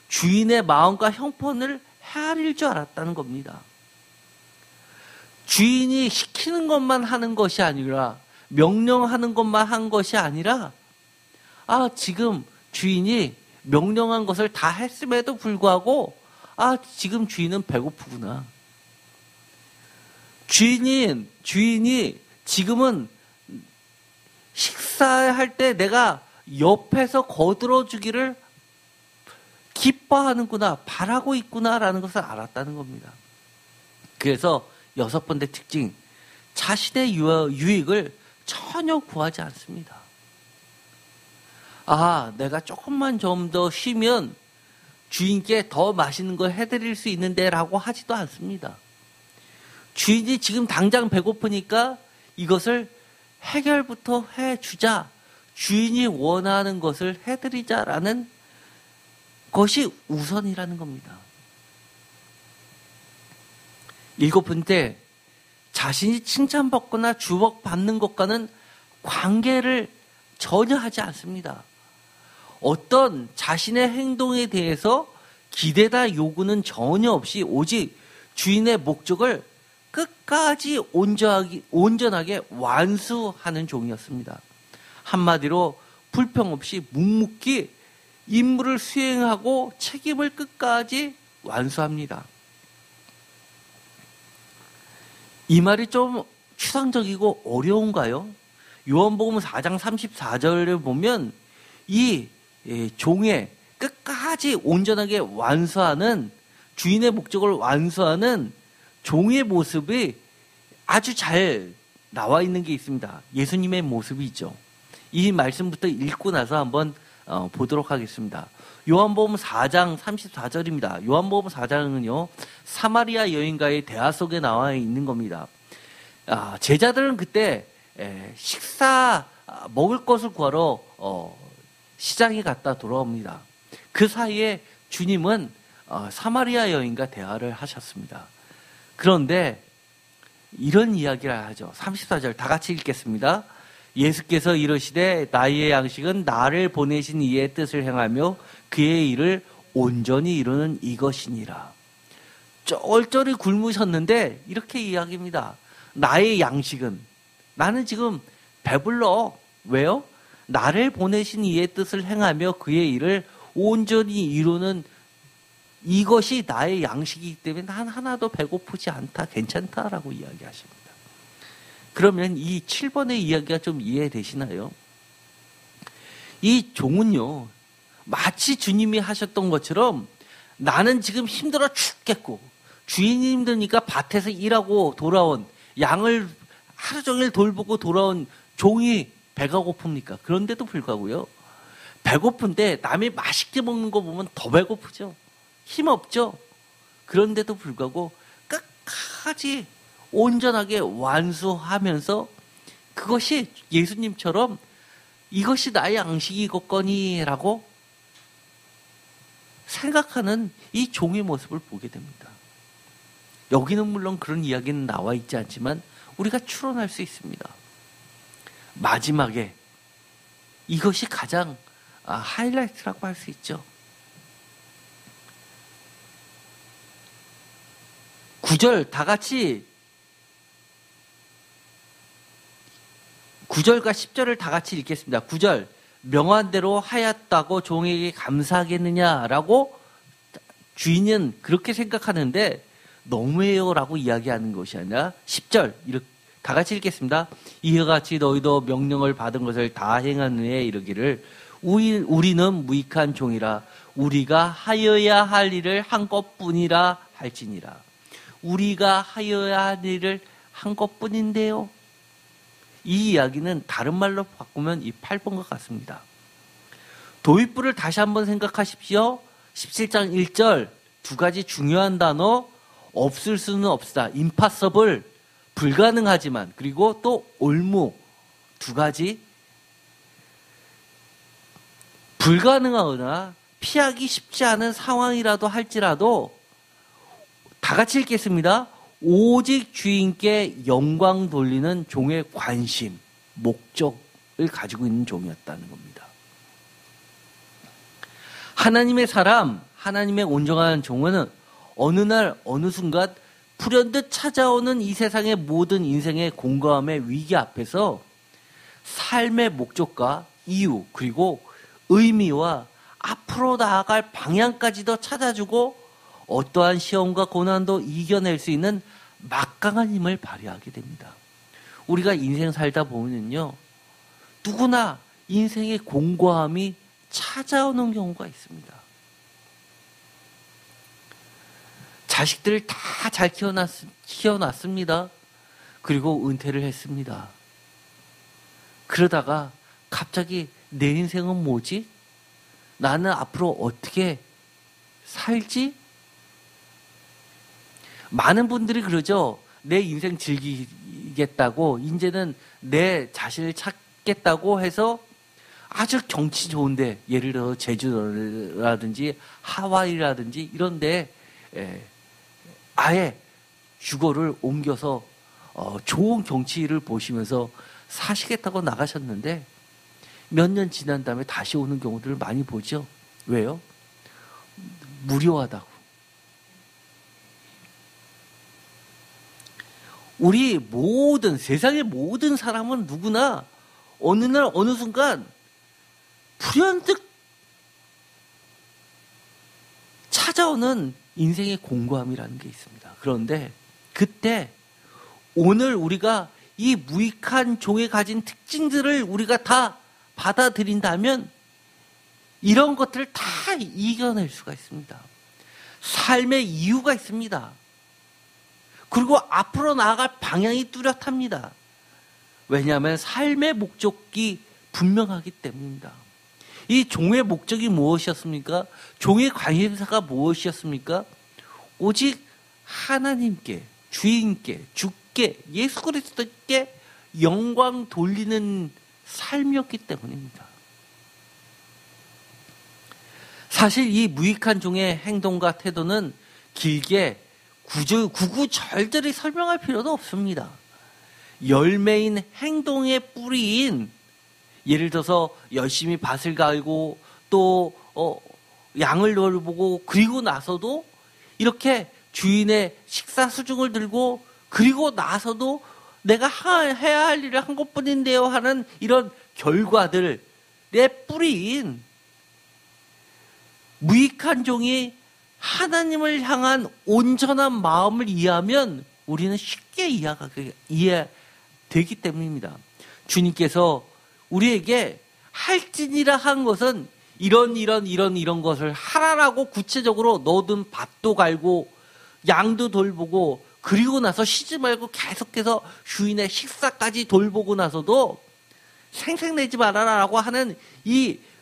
주인의 마음과 형편을 헤아릴 줄 알았다는 겁니다. 주인이 시키는 것만 하는 것이 아니라 명령하는 것만 한 것이 아니라 지금 주인이 명령한 것을 다 했음에도 불구하고 지금 주인은 배고프구나. 주인이 지금은 식사할 때 내가 옆에서 거들어 주기를 기뻐하는구나, 바라고 있구나라는 것을 알았다는 겁니다. 그래서 여섯 번째 특징, 자신의 유익을 전혀 구하지 않습니다. 아, 내가 조금만 좀 더 쉬면 주인께 더 맛있는 걸 해드릴 수 있는데 라고 하지도 않습니다. 주인이 지금 당장 배고프니까 이것을 해결부터 해주자. 주인이 원하는 것을 해드리자라는 것이 우선이라는 겁니다. 7번째, 자신이 칭찬받거나 주목받는 것과는 관계를 전혀 하지 않습니다. 어떤 자신의 행동에 대해서 기대나 요구는 전혀 없이 오직 주인의 목적을 끝까지 온전하게 완수하는 종이었습니다. 한마디로 불평 없이 묵묵히 임무를 수행하고 책임을 끝까지 완수합니다. 이 말이 좀 추상적이고 어려운가요? 요한복음 4장 34절을 보면 이 종의 끝까지 온전하게 완수하는, 주인의 목적을 완수하는 종의 모습이 아주 잘 나와 있는 게 있습니다. 예수님의 모습이 있죠. 이 말씀부터 읽고 나서 한번 보도록 하겠습니다. 요한복음 4장 34절입니다. 요한복음 4장은요, 사마리아 여인과의 대화 속에 나와 있는 겁니다. 제자들은 그때 먹을 것을 구하러 시장에 갔다 돌아옵니다. 그 사이에 주님은 사마리아 여인과 대화를 하셨습니다. 그런데 이런 이야기를 하죠. 34절 다 같이 읽겠습니다. 예수께서 이르시되 나의 양식은 나를 보내신 이의 뜻을 행하며 그의 일을 온전히 이루는 이것이니라. 쩔쩔이 굶으셨는데 이렇게 이야기합니다. 나의 양식은, 나는 지금 배불러. 왜요? 나를 보내신 이의 뜻을 행하며 그의 일을 온전히 이루는 이것이 나의 양식이기 때문에 난 하나도 배고프지 않다, 괜찮다라고 이야기하십니다. 그러면 이 7번의 이야기가 좀 이해되시나요? 이 종은요, 마치 주님이 하셨던 것처럼 나는 지금 힘들어 죽겠고, 주인이 힘드니까 밭에서 일하고 돌아온, 양을 하루 종일 돌보고 돌아온 종이 배가 고픕니까? 그런데도 불구하고요, 배고픈데 남이 맛있게 먹는 거 보면 더 배고프죠. 힘없죠. 그런데도 불구하고 끝까지 온전하게 완수하면서 그것이 예수님처럼 이것이 나의 양식이겠거니라고 생각하는 이 종의 모습을 보게 됩니다. 여기는 물론 그런 이야기는 나와 있지 않지만 우리가 추론할 수 있습니다. 마지막에 이것이 가장 하이라이트라고 할 수 있죠. 9절 다 같이 9절과 10절을 다 같이 읽겠습니다. 9절 명한대로 하였다고 종에게 감사하겠느냐라고 주인은 그렇게 생각하는데 너무해요라고 이야기하는 것이 아니라 10절 이렇게 다 같이 읽겠습니다. 이와 같이 너희도 명령을 받은 것을 다 행한 후에 이르기를 우리는 무익한 종이라 우리가 하여야 할 일을 한 것뿐이라 할지니라. 우리가 하여야 할 일을 한 것뿐인데요. 이 이야기는 다른 말로 바꾸면 이 8번과 같습니다. 도입부를 다시 한번 생각하십시오. 17장 1절 두 가지 중요한 단어, 없을 수는 없다. impossible, 불가능하지만, 그리고 또 올무, 두 가지. 불가능하거나 피하기 쉽지 않은 상황이라도 할지라도 다 같이 읽겠습니다. 오직 주인께 영광 돌리는 종의 관심, 목적을 가지고 있는 종이었다는 겁니다. 하나님의 사람, 하나님의 온전한 종은 어느 날 어느 순간 불현듯 찾아오는 이 세상의 모든 인생의 공고함의 위기 앞에서 삶의 목적과 이유, 그리고 의미와 앞으로 나아갈 방향까지도 찾아주고 어떠한 시험과 고난도 이겨낼 수 있는 막강한 힘을 발휘하게 됩니다. 우리가 인생 살다 보면요, 누구나 인생의 공고함이 찾아오는 경우가 있습니다. 자식들을 다 잘 키워놨습니다. 그리고 은퇴를 했습니다. 그러다가 갑자기 내 인생은 뭐지? 나는 앞으로 어떻게 살지? 많은 분들이 그러죠. 내 인생 즐기겠다고, 이제는 내 자신을 찾겠다고 해서 아주 경치 좋은데, 예를 들어 제주도라든지 하와이라든지 이런데 아예 주거를 옮겨서 좋은 경치를 보시면서 사시겠다고 나가셨는데 몇 년 지난 다음에 다시 오는 경우들을 많이 보죠. 왜요? 무료하다고. 우리 모든, 세상의 모든 사람은 누구나 어느 날 어느 순간 불현듯 찾아오는 인생의 공고함이라는 게 있습니다. 그런데 그때 오늘 우리가 이 무익한 종에 가진 특징들을 우리가 다 받아들인다면 이런 것들을 다 이겨낼 수가 있습니다. 삶의 이유가 있습니다. 그리고 앞으로 나아갈 방향이 뚜렷합니다. 왜냐하면 삶의 목적이 분명하기 때문입니다. 이 종의 목적이 무엇이었습니까? 종의 관심사가 무엇이었습니까? 오직 하나님께, 주인께, 주께, 예수 그리스도께 영광 돌리는 삶이었기 때문입니다. 사실 이 무익한 종의 행동과 태도는 길게 구구절절히 설명할 필요도 없습니다. 열매인 행동의 뿌리인, 예를 들어서 열심히 밭을 갈고 또 양을 돌보고 그리고 나서도 이렇게 주인의 식사 수중을 들고 그리고 나서도 내가 해야 할 일을 한 것뿐인데요 하는 이런 결과들의 뿌리인 무익한 종이 하나님을 향한 온전한 마음을 이해하면 우리는 쉽게 이해되기 때문입니다. 주님께서 우리에게 할지니라 한 것은 이런 것을 하라라고 구체적으로 넣어둔 밭도 갈고 양도 돌보고 그리고 나서 쉬지 말고 계속해서 주인의 식사까지 돌보고 나서도 생색내지 말아라라고 하는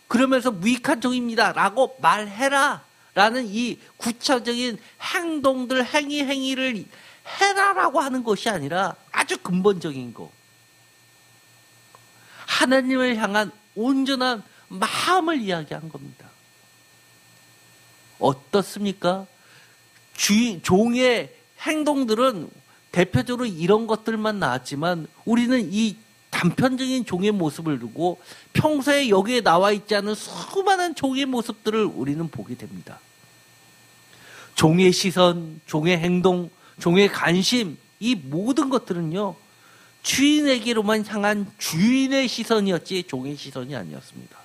그러면서 무익한 종입니다 라고 말해라 라는 이 구체적인 행위를 해라라고 하는 것이 아니라 아주 근본적인 거, 하나님을 향한 온전한 마음을 이야기한 겁니다. 어떻습니까? 종의 행동들은 대표적으로 이런 것들만 나왔지만 우리는 이 단편적인 종의 모습을 두고 평소에 여기에 나와 있지 않은 수많은 종의 모습들을 우리는 보게 됩니다. 종의 시선, 종의 행동, 종의 관심, 이 모든 것들은요, 주인에게로만 향한 주인의 시선이었지 종의 시선이 아니었습니다.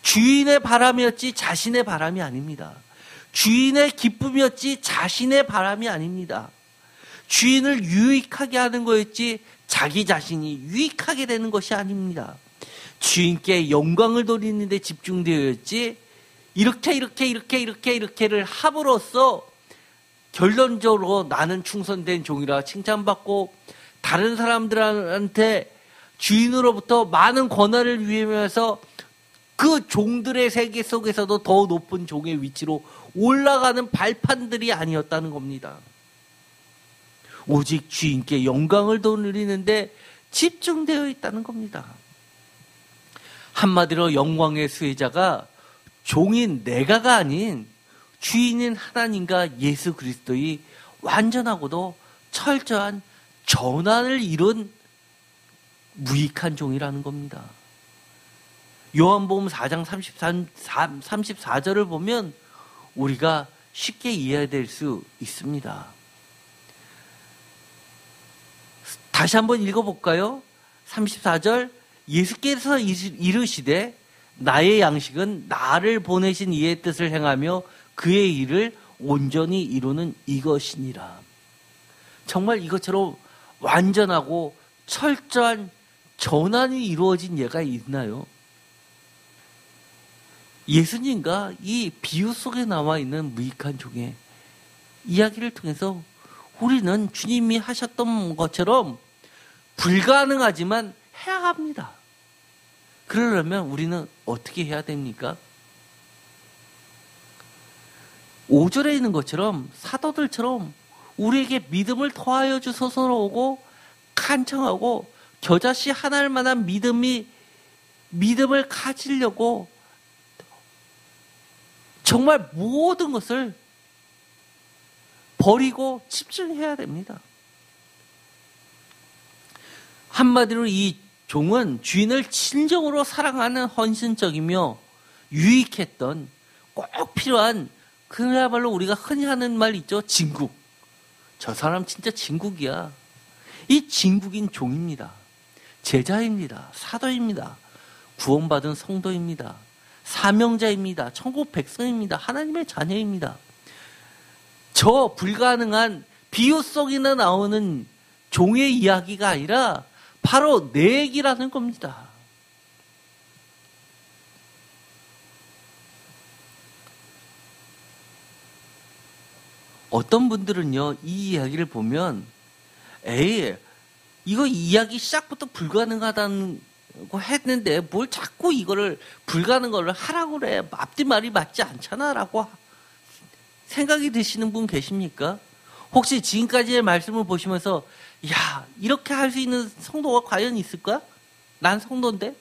주인의 바람이었지 자신의 바람이 아닙니다. 주인의 기쁨이었지 자신의 바람이 아닙니다. 주인을 유익하게 하는 거였지 자기 자신이 유익하게 되는 것이 아닙니다. 주인께 영광을 돌리는 데 집중되었지 이렇게를 함으로써 결론적으로 나는 충성된 종이라 칭찬받고 다른 사람들한테 주인으로부터 많은 권한을 위하면서 그 종들의 세계 속에서도 더 높은 종의 위치로 올라가는 발판들이 아니었다는 겁니다. 오직 주인께 영광을 돌리는데 집중되어 있다는 겁니다. 한마디로 영광의 수혜자가 종인 내가가 아닌 주인인 하나님과 예수 그리스도의 완전하고도 철저한 전환을 이룬 무익한 종이라는 겁니다. 요한복음 4장 34절을 보면 우리가 쉽게 이해될 수 있습니다. 다시 한번 읽어볼까요? 34절, 예수께서 이르시되 나의 양식은 나를 보내신 이의 뜻을 행하며 그의 일을 온전히 이루는 이것이니라. 정말 이것처럼 완전하고 철저한 전환이 이루어진 예가 있나요? 예수님과 이 비유 속에 나와 있는 무익한 종의 이야기를 통해서 우리는 주님이 하셨던 것처럼 불가능하지만 해야 합니다. 그러려면 우리는 어떻게 해야 됩니까? 5절에 있는 것처럼 사도들처럼 우리에게 믿음을 더하여 주소서라고 간청하고 겨자씨 하나일 만한 믿음을 가지려고 정말 모든 것을 버리고 집중해야 됩니다. 한마디로 이 종은 주인을 진정으로 사랑하는 헌신적이며 유익했던 꼭 필요한 그야말로 우리가 흔히 하는 말 있죠. 진국. 저 사람 진짜 진국이야. 이 진국인 종입니다. 제자입니다. 사도입니다. 구원받은 성도입니다. 사명자입니다. 천국 백성입니다. 하나님의 자녀입니다. 저 불가능한 비유 속이나 나오는 종의 이야기가 아니라 바로 내 얘기라는 겁니다. 어떤 분들은요, 이 이야기를 보면 에이, 이거 이야기 시작부터 불가능하다고 했는데 뭘 자꾸 이거를 불가능을 하라고 그래. 앞뒤말이 맞지 않잖아 라고 생각이 드시는 분 계십니까? 혹시 지금까지의 말씀을 보시면서 야, 이렇게 할 수 있는 성도가 과연 있을까? 난 성도인데?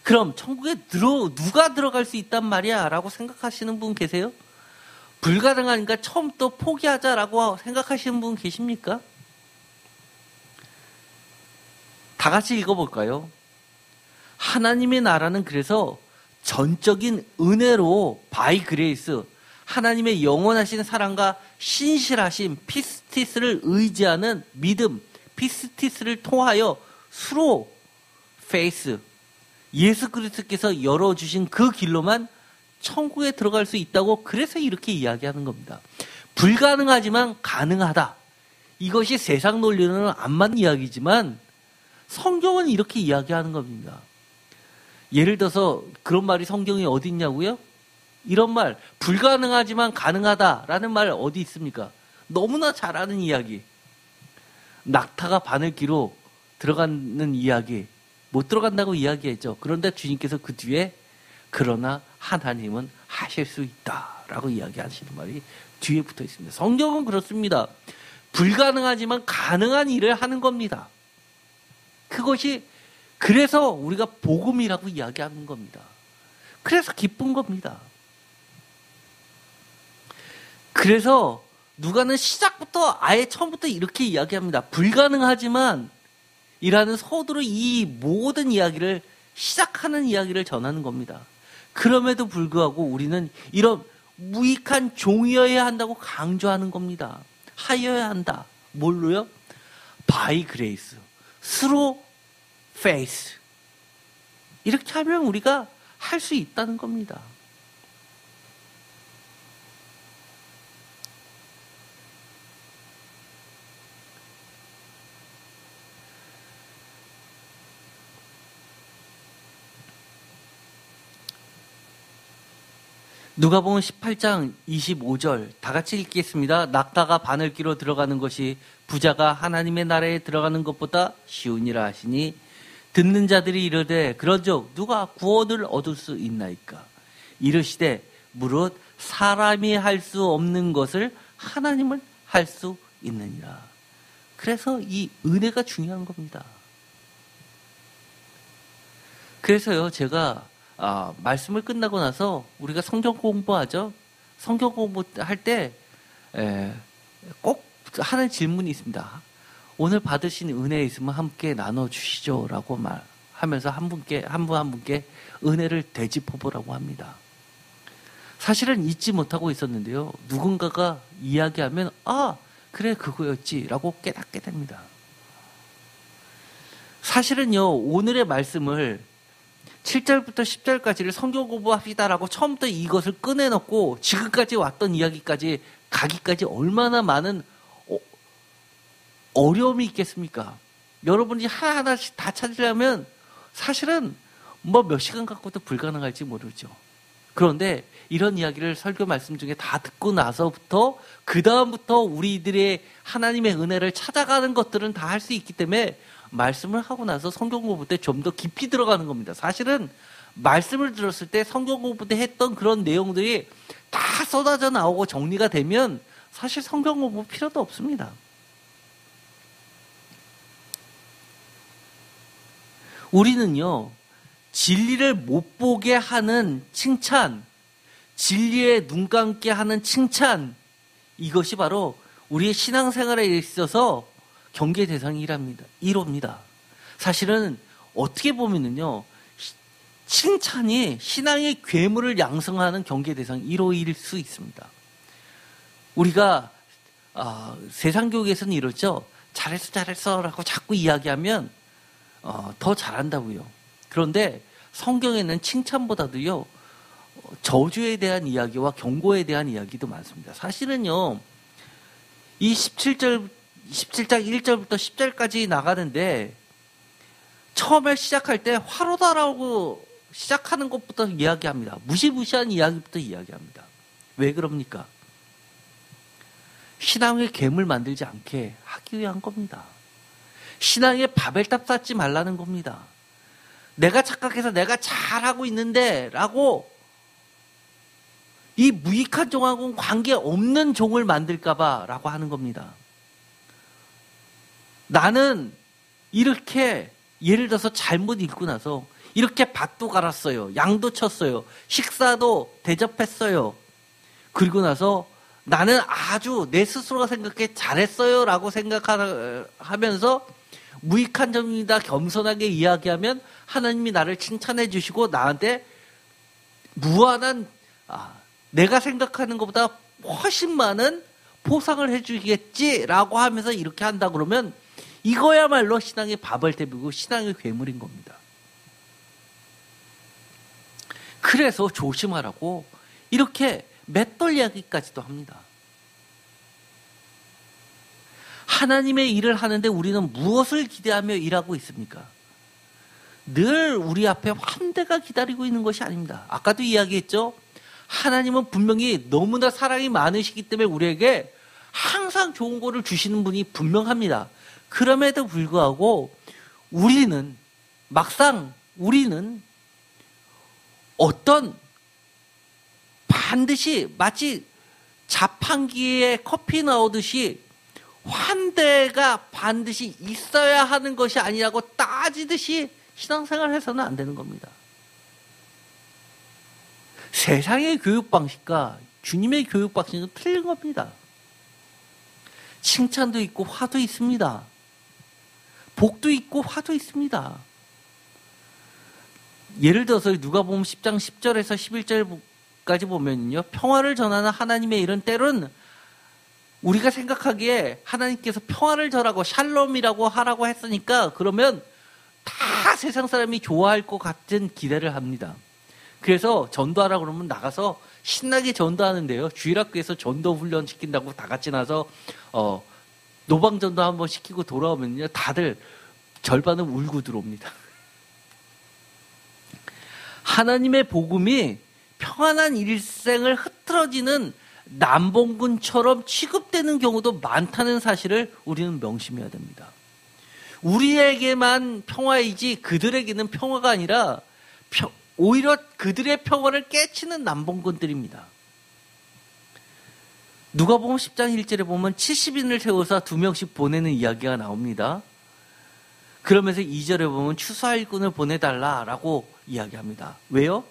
그럼 천국에 누가 들어갈 수 있단 말이야? 라고 생각하시는 분 계세요? 불가능하니까 처음부터 포기하자라고 생각하시는 분 계십니까? 다 같이 읽어볼까요? 하나님의 나라는 그래서 전적인 은혜로 바이 그레이스, 하나님의 영원하신 사랑과 신실하신 피스티스를 의지하는 믿음, 피스티스를 통하여 수로 페이스, 예수 그리스도께서 열어주신 그 길로만 천국에 들어갈 수 있다고 그래서 이렇게 이야기하는 겁니다. 불가능하지만 가능하다. 이것이 세상 논리는 안 맞는 이야기지만 성경은 이렇게 이야기하는 겁니다. 예를 들어서 그런 말이 성경에 어디 있냐고요? 이런 말, 불가능하지만 가능하다라는 말 어디 있습니까? 너무나 잘 아는 이야기. 낙타가 바늘기로 들어가는 이야기. 못 들어간다고 이야기했죠. 그런데 주님께서 그 뒤에 그러나 하나님은 하실 수 있다라고 이야기하시는 말이 뒤에 붙어 있습니다. 성경은 그렇습니다. 불가능하지만 가능한 일을 하는 겁니다. 그것이 그래서 우리가 복음이라고 이야기하는 겁니다. 그래서 기쁜 겁니다. 그래서 누가는 시작부터 아예 처음부터 이렇게 이야기합니다. 불가능하지만 이라는 서두로 이 모든 이야기를 시작하는 이야기를 전하는 겁니다. 그럼에도 불구하고 우리는 이런 무익한 종이어야 한다고 강조하는 겁니다. 하여야 한다. 뭘로요? by grace, through faith. 이렇게 하면 우리가 할 수 있다는 겁니다. 누가복음 18장 25절 다 같이 읽겠습니다. 낙타가 바늘기로 들어가는 것이 부자가 하나님의 나라에 들어가는 것보다 쉬우니라 하시니 듣는 자들이 이르되 그런즉 누가 구원을 얻을 수 있나이까? 이르시되 무릇 사람이 할 수 없는 것을 하나님은 할 수 있느니라. 그래서 이 은혜가 중요한 겁니다. 그래서요, 제가 말씀을 끝나고 나서 우리가 성경 공부하죠. 성경 공부할 때 꼭 하는 질문이 있습니다. 오늘 받으신 은혜 있으면 함께 나눠주시죠 라고 말하면서 한 분 한 분께 은혜를 되짚어보라고 합니다. 사실은 잊지 못하고 있었는데요. 누군가가 이야기하면 그래 그거였지 라고 깨닫게 됩니다. 사실은요, 오늘의 말씀을 7절부터 10절까지를 성경 공부합시다라고 처음부터 이것을 꺼내놓고 지금까지 왔던 이야기까지 가기까지 얼마나 많은 어려움이 있겠습니까? 여러분이 하나하나씩 다 찾으려면 사실은 몇 시간 갖고도 불가능할지 모르죠. 그런데 이런 이야기를 설교 말씀 중에 다 듣고 나서부터 그 다음부터 우리들의 하나님의 은혜를 찾아가는 것들은 다 할 수 있기 때문에 말씀을 하고 나서 성경 공부 때 좀 더 깊이 들어가는 겁니다. 사실은 말씀을 들었을 때 성경 공부 때 했던 그런 내용들이 다 쏟아져 나오고 정리가 되면 사실 성경 공부 필요도 없습니다. 우리는요, 진리를 못 보게 하는 칭찬, 진리에 눈 감게 하는 칭찬, 이것이 바로 우리의 신앙생활에 있어서 경계 대상이 1호입니다. 사실은 어떻게 보면은요, 칭찬이 신앙의 괴물을 양성하는 경계 대상 1호일 수 있습니다. 우리가 세상 교육에서는 이러죠. 잘했어 라고 자꾸 이야기하면 더 잘한다고요. 그런데 성경에는 칭찬보다도요, 저주에 대한 이야기와 경고에 대한 이야기도 많습니다. 사실은요, 이 17장 1절부터 10절까지 나가는데 처음에 시작할 때 화로다라고 시작하는 것부터 이야기합니다. 무시무시한 이야기부터 이야기합니다. 왜 그럽니까? 신앙의 괴물 만들지 않게 하기 위한 겁니다. 신앙의 바벨탑 쌓지 말라는 겁니다. 내가 착각해서 내가 잘하고 있는데 라고 이 무익한 종하고는 관계없는 종을 만들까봐 라고 하는 겁니다. 나는 이렇게 예를 들어서 잘못 읽고 나서 이렇게 밭도 갈았어요. 양도 쳤어요. 식사도 대접했어요. 그리고 나서 나는 아주 내 스스로가 생각해 잘했어요 라고 생각하면서 무익한 점입니다. 겸손하게 이야기하면 하나님이 나를 칭찬해 주시고 나한테 무한한 내가 생각하는 것보다 훨씬 많은 보상을 해 주겠지라고 하면서 이렇게 한다 그러면 이거야말로 신앙의 바벨탑이고 신앙의 괴물인 겁니다. 그래서 조심하라고 이렇게 맷돌 이야기까지도 합니다. 하나님의 일을 하는데 우리는 무엇을 기대하며 일하고 있습니까? 늘 우리 앞에 환대가 기다리고 있는 것이 아닙니다. 아까도 이야기했죠? 하나님은 분명히 너무나 사랑이 많으시기 때문에 우리에게 항상 좋은 거를 주시는 분이 분명합니다. 그럼에도 불구하고 막상 우리는 어떤 반드시 마치 자판기에 커피 나오듯이 환대가 반드시 있어야 하는 것이 아니라고 따지듯이 신앙생활을 해서는 안 되는 겁니다. 세상의 교육 방식과 주님의 교육 방식은 틀린 겁니다. 칭찬도 있고 화도 있습니다. 복도 있고 화도 있습니다. 예를 들어서 누가복음 10장 10절에서 11절까지 보면요, 평화를 전하는 하나님의 일은 때로는 우리가 생각하기에 하나님께서 평화를 전하고 샬롬이라고 하라고 했으니까 그러면 다 세상 사람이 좋아할 것 같은 기대를 합니다. 그래서 전도하라 그러면 나가서 신나게 전도하는데요. 주일학교에서 전도 훈련 시킨다고 다 같이 나서 노방전도 한번 시키고 돌아오면요, 다들 절반은 울고 들어옵니다. 하나님의 복음이 평안한 일생을 흐트러지는 남봉군처럼 취급되는 경우도 많다는 사실을 우리는 명심해야 됩니다. 우리에게만 평화이지 그들에게는 평화가 아니라 오히려 그들의 평화를 깨치는 남봉군들입니다. 누가복음 10장 1절에 보면 70인을 세워서 2명씩 보내는 이야기가 나옵니다. 그러면서 2절에 보면 추수할 일꾼을 보내달라라고 이야기합니다. 왜요?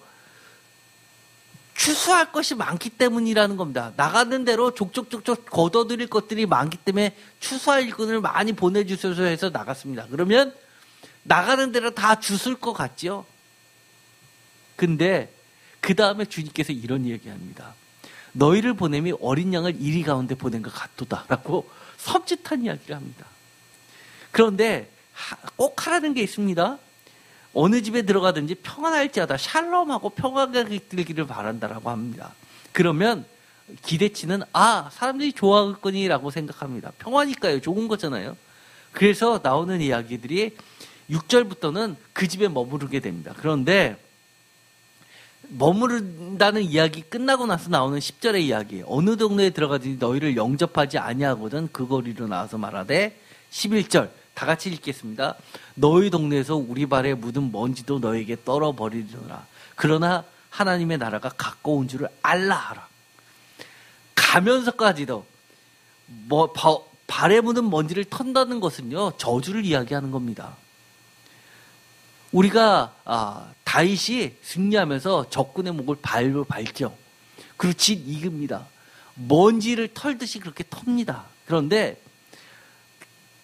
추수할 것이 많기 때문이라는 겁니다. 나가는 대로 족족족족 걷어들일 것들이 많기 때문에 추수할 일꾼을 많이 보내주셔서 해서 나갔습니다. 그러면 나가는 대로 다 주술 것 같죠? 근데 그 다음에 주님께서 이런 얘기합니다. 너희를 보냄이 어린 양을 이리 가운데 보낸 것 같도다라고 섬찟한 이야기를 합니다. 그런데 꼭 하라는 게 있습니다. 어느 집에 들어가든지 평안할지어다 샬롬하고 평화가 들기를 바란다라고 합니다. 그러면 기대치는 사람들이 좋아하겠거니라고 생각합니다. 평화니까요. 좋은 거잖아요. 그래서 나오는 이야기들이 6절부터는 그 집에 머무르게 됩니다. 그런데 머무른다는 이야기 끝나고 나서 나오는 10절의 이야기, 어느 동네에 들어가든지 너희를 영접하지 아니하거든 그 거리로 나와서 말하되 11절 다 같이 읽겠습니다. 너희 동네에서 우리 발에 묻은 먼지도 너에게 떨어버리리라. 그러나 하나님의 나라가 가까운 줄을 알라 하라. 가면서까지도 발에 묻은 먼지를 턴다는 것은요, 저주를 이야기하는 겁니다. 우리가 다윗이 승리하면서 적군의 목을 발로 밟죠. 그리고 진 이깁니다. 먼지를 털듯이 그렇게 텁니다. 그런데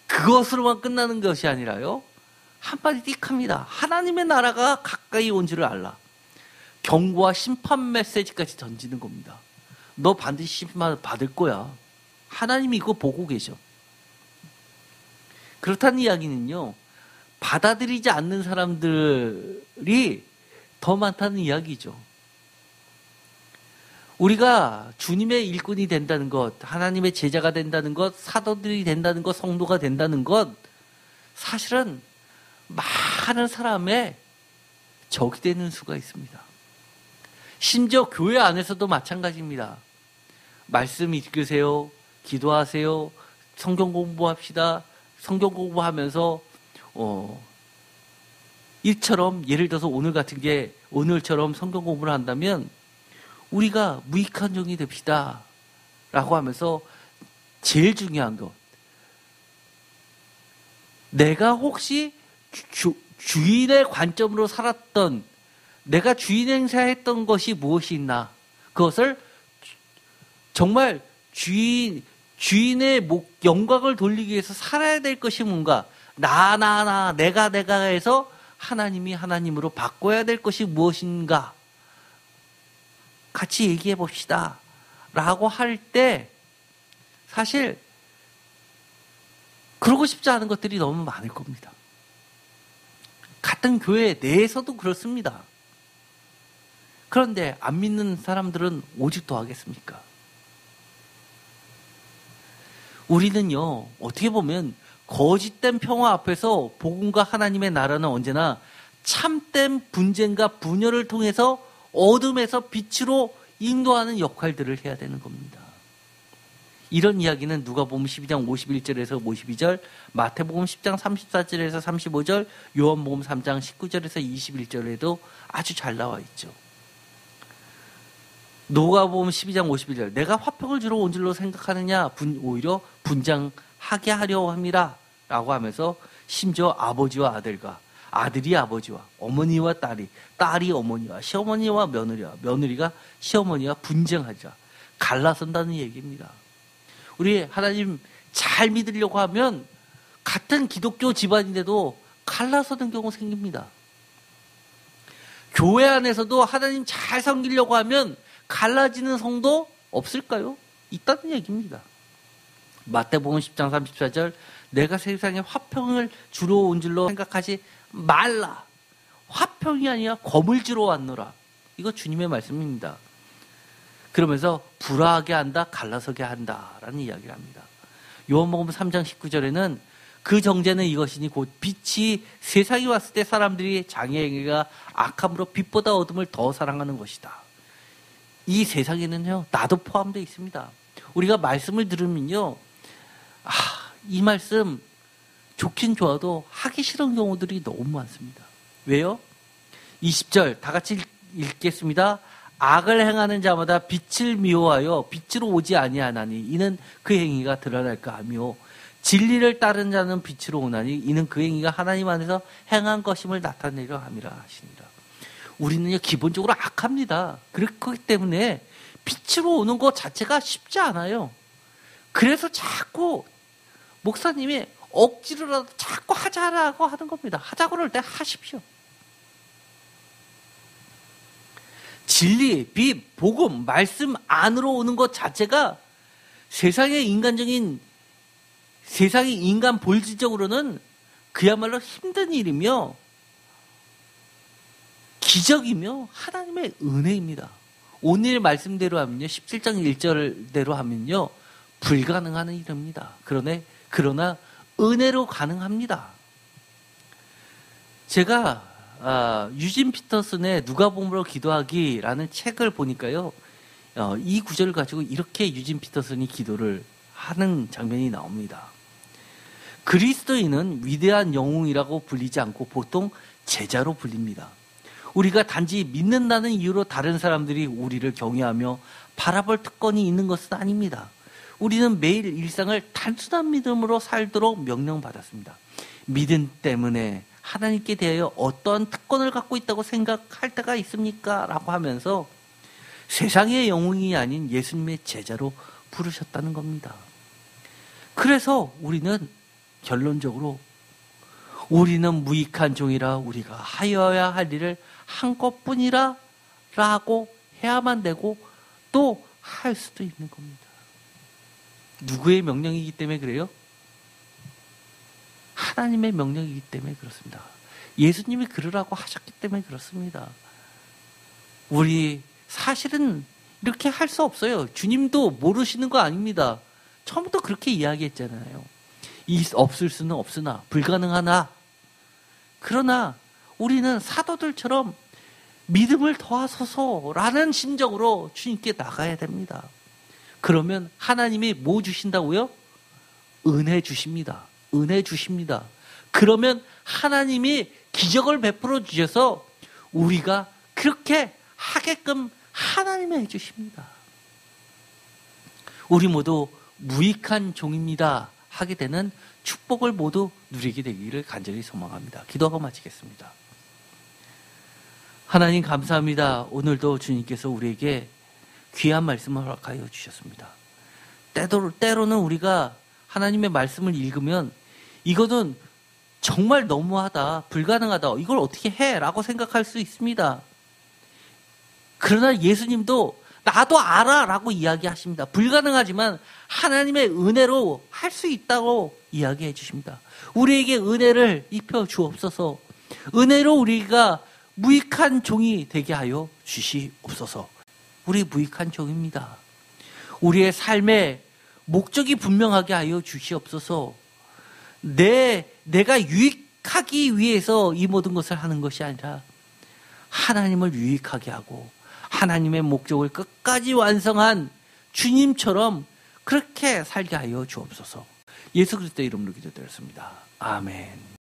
그것으로만 끝나는 것이 아니라요, 한마디 띡 합니다. 하나님의 나라가 가까이 온 줄을 알라. 경고와 심판 메시지까지 던지는 겁니다. 너 반드시 심판 받을 거야. 하나님이 이거 보고 계셔. 그렇다는 이야기는요, 받아들이지 않는 사람들이 더 많다는 이야기죠. 우리가 주님의 일꾼이 된다는 것, 하나님의 제자가 된다는 것, 사도들이 된다는 것, 성도가 된다는 것, 사실은 많은 사람의 적이 되는 수가 있습니다. 심지어 교회 안에서도 마찬가지입니다. 말씀 읽으세요. 기도하세요. 성경 공부합시다. 성경 공부하면서 이처럼 예를 들어서 오늘 같은 게 오늘처럼 성경 공부를 한다면 우리가 무익한 종이 됩시다 라고 하면서 제일 중요한 것, 내가 혹시 주인의 관점으로 살았던, 내가 주인 행사했던 것이 무엇이 있나, 그것을 정말 주인의 영광을 돌리기 위해서 살아야 될 것이 뭔가, 내가 해서 하나님이 하나님으로 바꿔야 될 것이 무엇인가 같이 얘기해 봅시다 라고 할 때 사실 그러고 싶지 않은 것들이 너무 많을 겁니다. 같은 교회 내에서도 그렇습니다. 그런데 안 믿는 사람들은 오직 더 하겠습니까? 우리는요, 어떻게 보면 거짓된 평화 앞에서 복음과 하나님의 나라는 언제나 참된 분쟁과 분열을 통해서 어둠에서 빛으로 인도하는 역할들을 해야 되는 겁니다. 이런 이야기는 누가복음 12장 51절에서 52절, 마태복음 10장 34절에서 35절, 요한복음 3장 19절에서 21절에도 아주 잘 나와 있죠. 누가복음 12장 51절, 내가 화평을 주러 온 줄로 생각하느냐, 오히려 분장하게 하려 함이라 라고 하면서 심지어 아버지와 아들과, 아들이 아버지와, 어머니와 딸이 어머니와, 시어머니와 며느리와, 며느리가 시어머니와 분쟁하자, 갈라선다는 얘기입니다. 우리 하나님 잘 믿으려고 하면 같은 기독교 집안인데도 갈라서는 경우 생깁니다. 교회 안에서도 하나님 잘 섬기려고 하면 갈라지는 성도 없을까요? 있다는 얘기입니다. 마태복음 10장 34절, 내가 세상에 화평을 주러 온 줄로 생각하지 말라. 화평이 아니라 검을 주러 왔노라. 이거 주님의 말씀입니다. 그러면서 불화하게 한다, 갈라서게 한다라는 이야기를 합니다. 요한복음 3장 19절에는 그 정죄는 이것이니 곧 빛이 세상에 왔을 때 사람들이 장애행위가 악함으로 빛보다 어둠을 더 사랑하는 것이다. 이 세상에는요, 나도 포함되어 있습니다. 우리가 말씀을 들으면요, 이 말씀 좋긴 좋아도 하기 싫은 경우들이 너무 많습니다. 왜요? 20절 다 같이 읽겠습니다. 악을 행하는 자마다 빛을 미워하여 빛으로 오지 아니하나니 이는 그 행위가 드러날까 하며, 진리를 따른 자는 빛으로 오나니 이는 그 행위가 하나님 안에서 행한 것임을 나타내려 함이라 하시니라. 우리는요, 기본적으로 악합니다. 그렇기 때문에 빛으로 오는 것 자체가 쉽지 않아요. 그래서 자꾸 목사님이 억지로라도 자꾸 하자라고 하는 겁니다. 하자고 그럴 때 하십시오. 진리, 빛, 복음, 말씀 안으로 오는 것 자체가 세상의 인간 본질적으로는 그야말로 힘든 일이며 기적이며 하나님의 은혜입니다. 오늘 말씀대로 하면요, 17장 1절대로 하면요, 불가능한 일입니다. 그러나 은혜로 가능합니다. 제가 유진 피터슨의 누가복음으로 기도하기라는 책을 보니까요, 이 구절을 가지고 이렇게 유진 피터슨이 기도를 하는 장면이 나옵니다. 그리스도인은 위대한 영웅이라고 불리지 않고 보통 제자로 불립니다. 우리가 단지 믿는다는 이유로 다른 사람들이 우리를 경외하며 바라볼 특권이 있는 것은 아닙니다. 우리는 매일 일상을 단순한 믿음으로 살도록 명령받았습니다. 믿음 때문에 하나님께 대하여 어떠한 특권을 갖고 있다고 생각할 때가 있습니까? 라고 하면서 세상의 영웅이 아닌 예수님의 제자로 부르셨다는 겁니다. 그래서 우리는 결론적으로 우리는 무익한 종이라 우리가 하여야 할 일을 한 것뿐이라 라고 해야만 되고 또 할 수도 있는 겁니다. 누구의 명령이기 때문에 그래요? 하나님의 명령이기 때문에 그렇습니다. 예수님이 그러라고 하셨기 때문에 그렇습니다. 우리 사실은 이렇게 할 수 없어요. 주님도 모르시는 거 아닙니다. 처음부터 그렇게 이야기했잖아요. 없을 수는 없으나 불가능하나. 그러나 우리는 사도들처럼 믿음을 더하소서라는 심정으로 주님께 나가야 됩니다. 그러면 하나님이 뭐 주신다고요? 은혜 주십니다. 은혜 주십니다. 그러면 하나님이 기적을 베풀어 주셔서 우리가 그렇게 하게끔 하나님이 해주십니다. 우리 모두 무익한 종입니다 하게 되는 축복을 모두 누리게 되기를 간절히 소망합니다. 기도하고 마치겠습니다. 하나님 감사합니다. 오늘도 주님께서 우리에게 귀한 말씀을 허락하여 주셨습니다. 때로는 우리가 하나님의 말씀을 읽으면 이거는 정말 너무하다, 불가능하다, 이걸 어떻게 해? 라고 생각할 수 있습니다. 그러나 예수님도 나도 알아 라고 이야기하십니다. 불가능하지만 하나님의 은혜로 할 수 있다고 이야기해 주십니다. 우리에게 은혜를 입혀 주옵소서. 은혜로 우리가 무익한 종이 되게 하여 주시옵소서. 우리 무익한 종입니다. 우리의 삶의 목적이 분명하게 하여 주시옵소서. 내가 유익하기 위해서 이 모든 것을 하는 것이 아니라 하나님을 유익하게 하고 하나님의 목적을 끝까지 완성한 주님처럼 그렇게 살게 하여 주옵소서. 예수 그리스도의 이름으로 기도드렸습니다. 아멘.